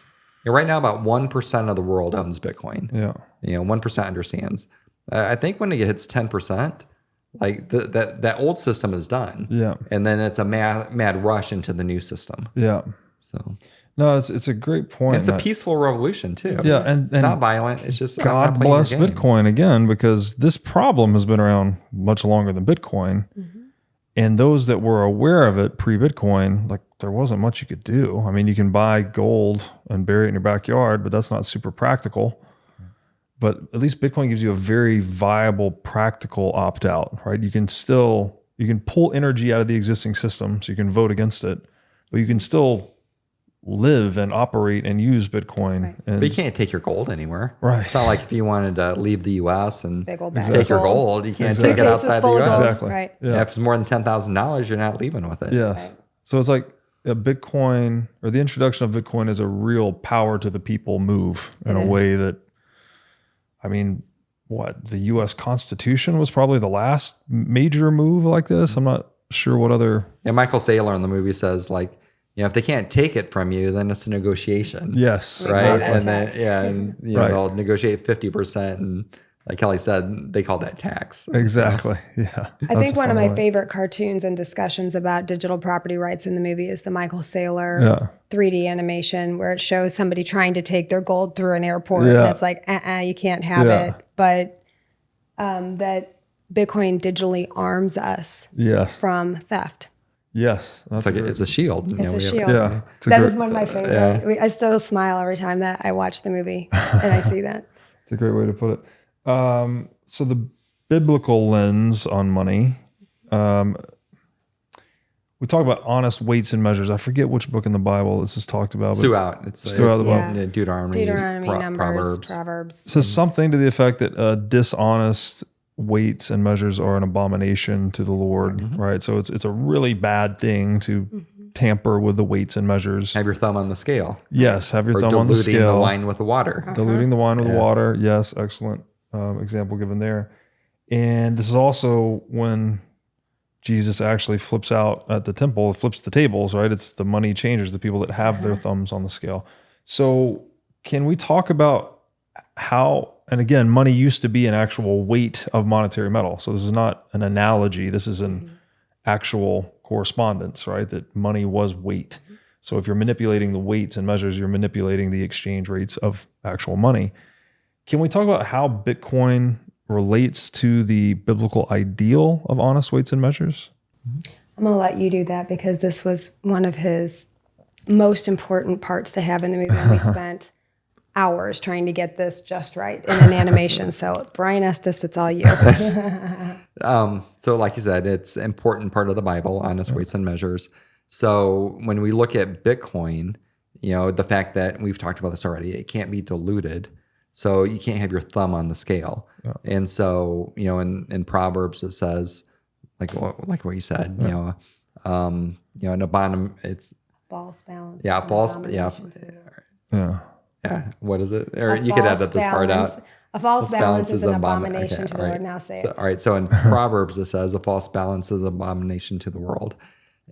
Right now, about 1% of the world owns Bitcoin. Yeah. 1% understands. I think when it hits 10%, like that old system is done. Yeah. And then it's a mad rush into the new system. Yeah. So no, it's a great point. And it's a peaceful revolution too. Yeah. And it's not violent. It's just, God bless Bitcoin again, because this problem has been around much longer than Bitcoin. Mm-hmm. And those that were aware of it pre-Bitcoin, like there wasn't much you could do. I mean, you can buy gold and bury it in your backyard, but that's not super practical. But at least Bitcoin gives you a very viable, practical opt-out, right? You can pull energy out of the existing system, so you can vote against it, but you can still live and operate and use Bitcoin. Right. And but you can't take your gold anywhere. Right. It's not like if you wanted to leave the U.S. and take your gold, you can't take it outside the U.S. Exactly. Right. Yeah. If it's more than $10,000, you're not leaving with it. Yeah. Right. So it's like a Bitcoin, or the introduction of Bitcoin, is a real power to the people move in a way that, I mean, the U.S. Constitution was probably the last major move like this. I'm not sure what other. And Michael Saylor in the movie says, like, if they can't take it from you, then it's a negotiation. Yes. Right. And then, they'll negotiate 50%. And like Kelly said, they call that tax. Exactly. Yeah. I think one of my favorite cartoons and discussions about digital property rights in the movie is the Michael Saylor 3D animation, where it shows somebody trying to take their gold through an airport. And it's like, you can't have it. But that Bitcoin digitally arms us from theft. Yes. It's like it's a shield. It's a shield. Yeah. That is one of my favorite. Yeah. I still smile every time that I watch the movie and I see that. It's a great way to put it. So the biblical lens on money, we talk about honest weights and measures. I forget which book in the Bible this is talked about. It's throughout. It's throughout the Bible. Yeah. Deuteronomy, Numbers, Proverbs. So something to the effect that dishonest weights and measures are an abomination to the Lord, right? So it's a really bad thing to tamper with the weights and measures. Have your thumb on the scale. Yes, have your thumb on the scale. Diluting the wine with the water. Diluting the wine with the water. Yes, excellent example given there. And this is also when Jesus actually flips out at the temple, flips the tables, right? It's the money changers, the people that have their thumbs on the scale. So can we talk about how, and again, money used to be an actual weight of monetary metal. So this is not an analogy. This is an actual correspondence, right? That money was weight. So if you're manipulating the weights and measures, you're manipulating the exchange rates of actual money. Can we talk about how Bitcoin relates to the biblical ideal of honest weights and measures? I'm going to let you do that because this was one of his most important parts to have in the movie. And we spent hours trying to get this just right in an animation. So Brian Estes, it's all you. So like you said, it's an important part of the Bible, honest weights and measures. So when we look at Bitcoin, the fact that we've talked about this already, it can't be diluted. So you can't have your thumb on the scale. Yeah. And so, in Proverbs, it says, like what you said, an abomination, it's false balance. Yeah, false. Yeah. Yeah. What is it? Or you could edit this part out. A false balance is an abomination to the Lord. Now say it. All right. So in Proverbs, it says a false balance is an abomination to the world.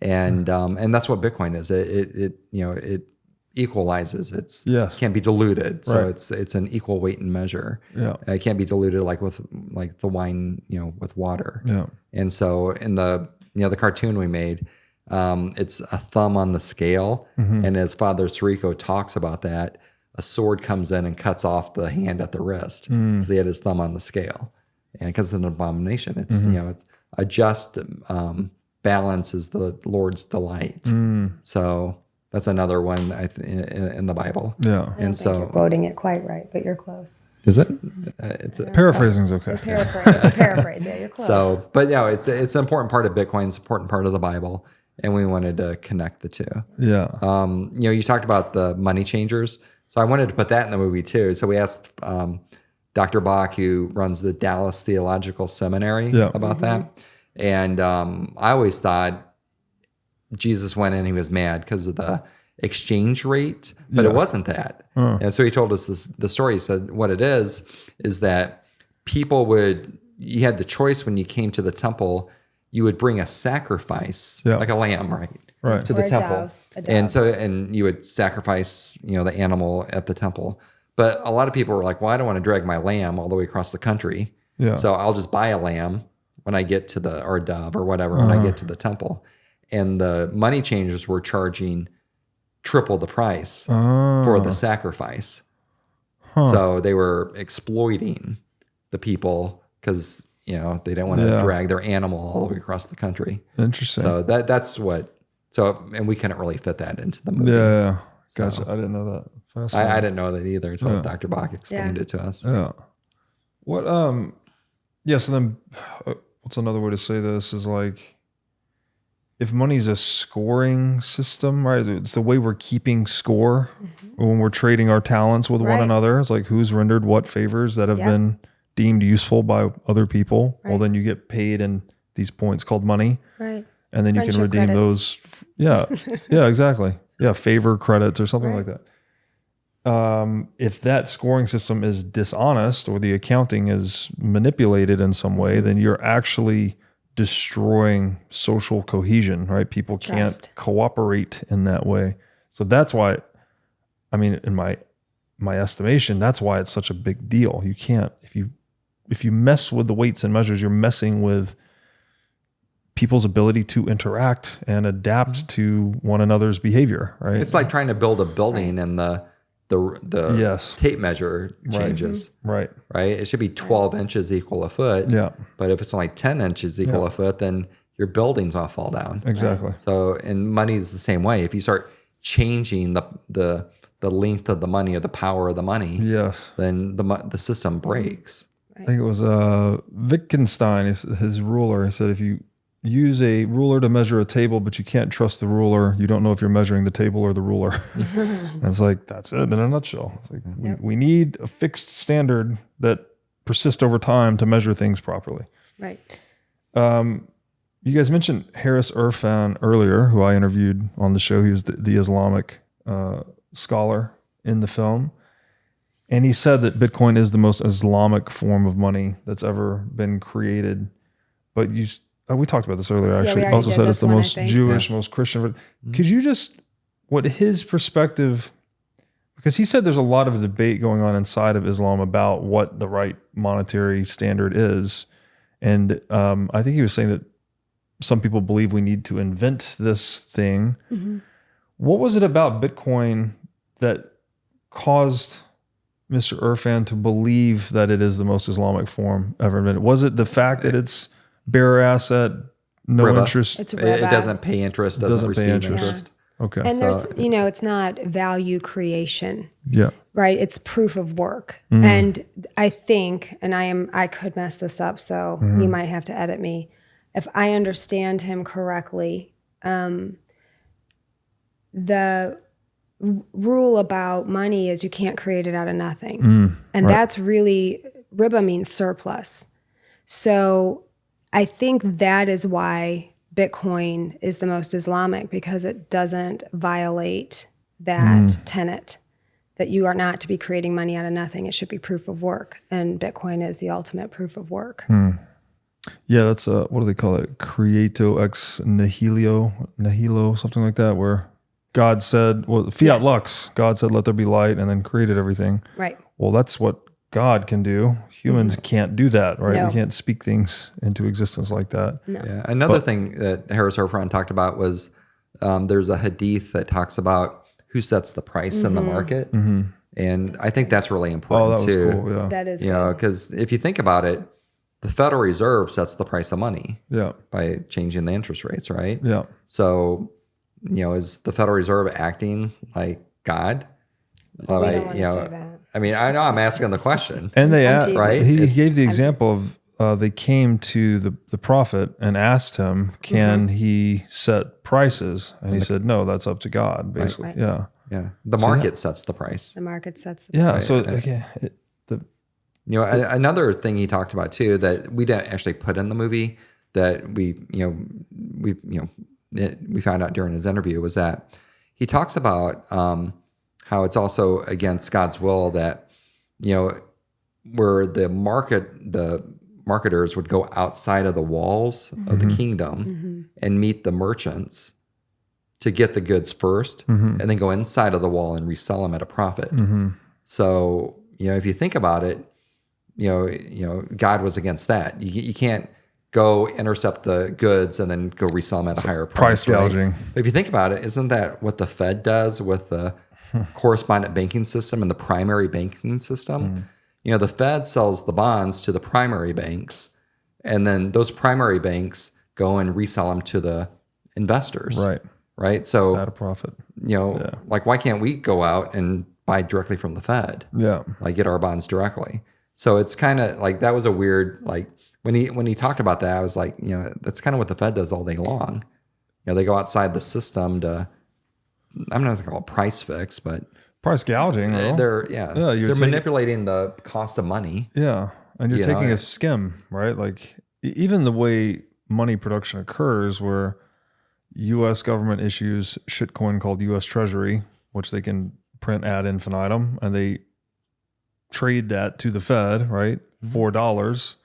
And that's what Bitcoin is. It equalizes. It can't be diluted. So it's an equal weight and measure. Yeah. It can't be diluted like the wine, with water. Yeah. And so in the cartoon we made, it's a thumb on the scale. And as Father Sirico talks about that, a sword comes in and cuts off the hand at the wrist because he had his thumb on the scale. And because it's an abomination, it's, it's a just balance is the Lord's delight. So that's another one in the Bible. Yeah. And so you're quoting it quite right, but you're close. Is it? Paraphrasing is okay. It's a paraphrase. Yeah, you're close. So, but it's an important part of Bitcoin. It's an important part of the Bible. And we wanted to connect the two. Yeah. You talked about the money changers. So I wanted to put that in the movie too. So we asked Dr. Bach, who runs the Dallas Theological Seminary, about that. And I always thought Jesus went in, he was mad because of the exchange rate, but it wasn't that. And so he told us the story. He said what it is that you had the choice when you came to the temple, you would bring a sacrifice, like a lamb, right, to the temple. A dove. And you would sacrifice, the animal at the temple. But a lot of people were like, well, I don't want to drag my lamb all the way across the country. Yeah. So I'll just buy a lamb when I get to or a dove or whatever, when I get to the temple. And the money changers were charging triple the price for the sacrifice. So they were exploiting the people because, they didn't want to drag their animal all the way across the country. Interesting. So that's what, and we couldn't really fit that into the movie. Yeah. Gotcha. I didn't know that. I didn't know that either until Dr. Bach explained it to us. Yeah. What, so then what's another way to say this is like, if money's a scoring system, right? It's the way we're keeping score when we're trading our talents with one another. It's like who's rendered what favors that have been deemed useful by other people. Right. Well, then you get paid in these points called money. Right. And then you can redeem those. Yeah. Yeah, exactly. Yeah. Favor credits or something like that. If that scoring system is dishonest or the accounting is manipulated in some way, then you're actually destroying social cohesion, right? People can't cooperate in that way. So that's why, in my estimation, that's why it's such a big deal. You can't, if you mess with the weights and measures, you're messing with people's ability to interact and adapt to one another's behavior, right? It's like trying to build a building and the tape measure changes. Right. It should be 12 inches equal a foot. Yeah. But if it's only 10 inches equal a foot, then your building's going to fall down. Exactly. So, and money is the same way. If you start changing the length of the money or the power of the money, then the system breaks. I think it was Wittgenstein, his ruler. He said, if you use a ruler to measure a table, but you can't trust the ruler, you don't know if you're measuring the table or the ruler. And it's like, that's it in a nutshell. It's like, we need a fixed standard that persists over time to measure things properly. Right. You guys mentioned Harris Irfan earlier, who I interviewed on the show. He was the Islamic scholar in the film. And he said that Bitcoin is the most Islamic form of money that's ever been created. But we talked about this earlier, actually. Also said it's the most Jewish, most Christian. Could you what his perspective, because he said there's a lot of debate going on inside of Islam about what the right monetary standard is. And I think he was saying that some people believe we need to invent this thing. Mm-hmm. What was it about Bitcoin that caused Mr. Irfan to believe that it is the most Islamic form ever invented? Was it the fact that it's bearer asset, no interest? It doesn't pay interest, doesn't receive interest. Yeah. Okay. And there's, it's not value creation. Yeah. Right. It's proof of work. Mm. And I think, and I could mess this up, so you might have to edit me. If I understand him correctly, the rule about money is you can't create it out of nothing. And that's really, riba means surplus. So I think that is why Bitcoin is the most Islamic, because it doesn't violate that tenet that you are not to be creating money out of nothing. It should be proof of work. And Bitcoin is the ultimate proof of work. Yeah, that's what do they call it? Creato ex nihilo, something like that, where God said, fiat lux, God said, let there be light, and then created everything. Right. Well, that's what God can do. Humans can't do that, right? No. We can't speak things into existence like that. No. Yeah. Another thing that Harris Irfan talked about was there's a hadith that talks about who sets the price in the market. Mm-hmm. And I think that's really important too. Cool, yeah. That is because if you think about it, the Federal Reserve sets the price of money by changing the interest rates, right? Yeah. So, is the Federal Reserve acting like God? Well, I mean, I know I'm asking the question. And they right? He gave the example of they came to the prophet and asked him, can he set prices? And he said, no, that's up to God, basically. Right. Yeah. Yeah. The market sets the price. The market sets the price. Yeah. So, again, another thing he talked about too that we didn't actually put in the movie that we we found out during his interview was that he talks about how it's also against God's will that, where the marketers would go outside of the walls of the kingdom and meet the merchants to get the goods first, and then go inside of the wall and resell them at a profit. So, if you think about it, God was against that. You can't go intercept the goods and then go resell them at a higher price. Price gouging. Right? But if you think about it, isn't that what the Fed does with the correspondent banking system and the primary banking system? The Fed sells the bonds to the primary banks, and then those primary banks go and resell them to the investors. Right. So at a profit. Like, why can't we go out and buy directly from the Fed? Like, get our bonds directly. So it's kind of like, that was a weird, like, when he talked about that, I was like, that's kind of what the Fed does all day long. They go outside the system to, I'm not going to call it price fix, but price gouging. They're manipulating the cost of money. Yeah. And you're taking a skim, right? Like, even the way money production occurs, where U.S. government issues shitcoin called U.S. Treasury, which they can print ad infinitum, and they trade that to the Fed, right? $4.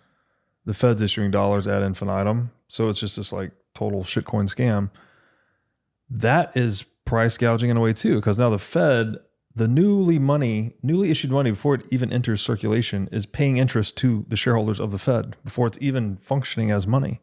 The Fed's issuing dollars ad infinitum. So it's just this like total shitcoin scam. That is price gouging in a way too, because now the Fed, the newly issued money before it even enters circulation, is paying interest to the shareholders of the Fed before it's even functioning as money.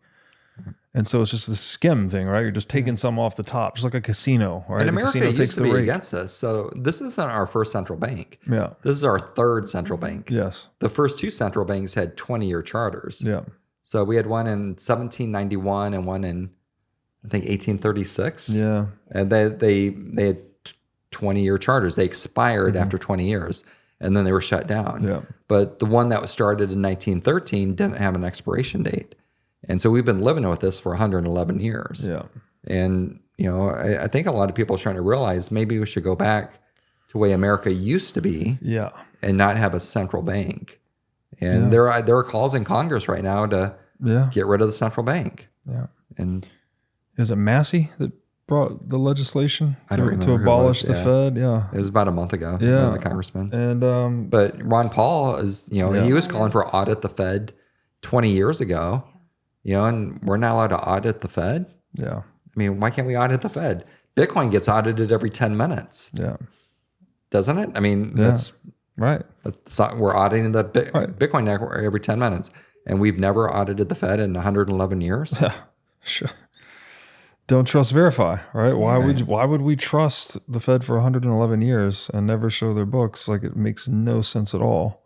And so it's just this skim thing, right? You're just taking some off the top, just like a casino, right? And America used to be against this. So this isn't our first central bank. Yeah. This is our third central bank. Yes. The first two central banks had 20-year charters. Yeah. So we had one in 1791 and one in, I think, 1836. Yeah. And they had 20-year charters. They expired after 20 years, and then they were shut down. Yeah. But the one that was started in 1913 didn't have an expiration date. And so we've been living with this for 111 years. Yeah. And, I think a lot of people are trying to realize maybe we should go back to the way America used to be. Yeah. And not have a central bank. And there are calls in Congress right now to get rid of the central bank. Yeah. And is it Massey that brought the legislation to abolish the Fed? Yeah. It was about a month ago. Yeah. The congressman. And but Ron Paul is, he was calling for audit the Fed 20 years ago. And we're not allowed to audit the Fed. Yeah. I mean, why can't we audit the Fed? Bitcoin gets audited every 10 minutes. Yeah. Doesn't it? I mean, that's right. We're auditing the Bitcoin network every 10 minutes. And we've never audited the Fed in 111 years. Yeah. Sure. Don't trust, verify, right? Why would we trust the Fed for 111 years and never show their books? Like, it makes no sense at all.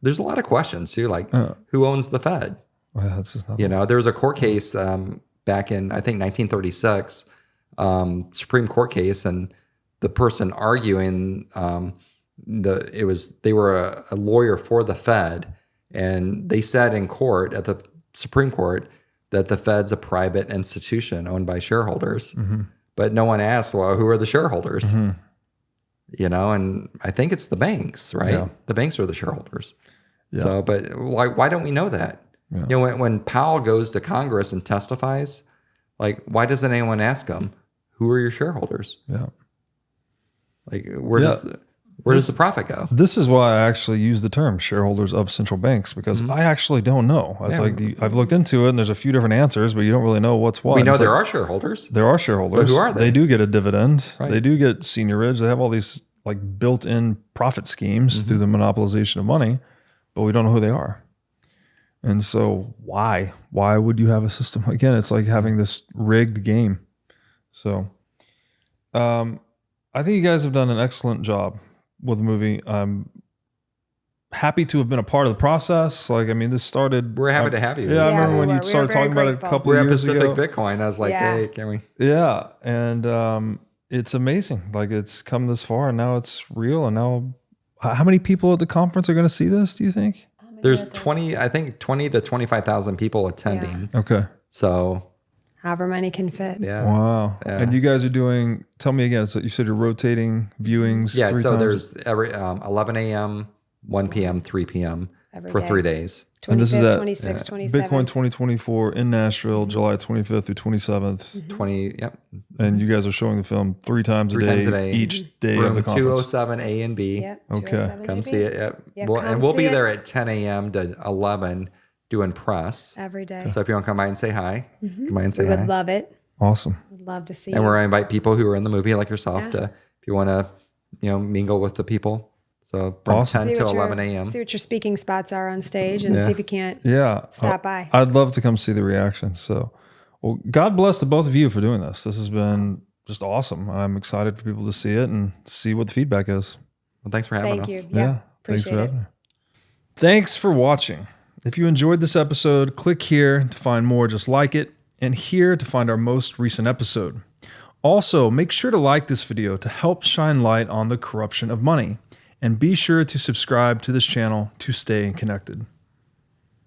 There's a lot of questions too, like who owns the Fed? Well, that's just there was a court case back in, I think, 1936, Supreme Court case, and the person arguing they were a lawyer for the Fed, and they said in court at the Supreme Court that the Fed's a private institution owned by shareholders, but no one asked, well, who are the shareholders? And I think it's the banks, right? Yeah. The banks are the shareholders. Yeah. So, but why don't we know that? Yeah. When Powell goes to Congress and testifies, like, why doesn't anyone ask him, who are your shareholders? Yeah. Like, where does the profit go? This is why I actually use the term shareholders of central banks, because I actually don't know. It's I've looked into it, and there's a few different answers, but you don't really know what's what. We know there are shareholders. There are shareholders. But who are they? They do get a dividend. Right. They do get seigniorage. They have all these like built-in profit schemes through the monopolization of money, but we don't know who they are. And so why would you have a system? Again, it's like having this rigged game. So I think you guys have done an excellent job with the movie. I'm happy to have been a part of the process. Like, I mean, this started. We're happy to have you. Yeah, I remember when you started talking about it a couple we're of years ago. We're at Pacific Bitcoin. I was like, hey, can we? Yeah. And it's amazing. Like, it's come this far, and now it's real. And now, how many people at the conference are going to see this, do you think? There's 20 to 25,000 people attending. Yeah. Okay. So however many can fit. Yeah. Wow. Yeah. And you guys are doing, tell me again, so you said you're rotating viewings. Yeah. 3 so times? there's every 11 a.m., 1 p.m., 3 p.m. every for day. 3 days. 25th, And this is at 26th, 27th. Bitcoin 2024 in Nashville, July 25th through 27th. 20, yep. And you guys are showing the film three times a day, each day of Room the conference. 207 A and B. Yep. Okay. 207 Come maybe. see it. Yep. Yeah, We'll come be see there it. at 10 a.m. to 11 doing press. Every day. So if you want to come by and say hi, come by and say We hi. would love it. Awesome. Would love to see And you. we're going to invite people who are in the movie like yourself to, if you want to, mingle with the people. So from Awesome. 10 See to what 11 your- a.m. See what your speaking spots are on stage and see if you can't Yeah. stop by. I'd love to come see the reaction. So, well, God bless the both of you for doing this. This has been just awesome. I'm excited for people to see it and see what the feedback is. Well, thanks for having Thank us. you. Yeah. Yeah. Thanks for Appreciate it. having me. Thanks for watching. If you enjoyed this episode, click here to find more just like it, and here to find our most recent episode. Also, make sure to like this video to help shine light on the corruption of money, and be sure to subscribe to this channel to stay connected.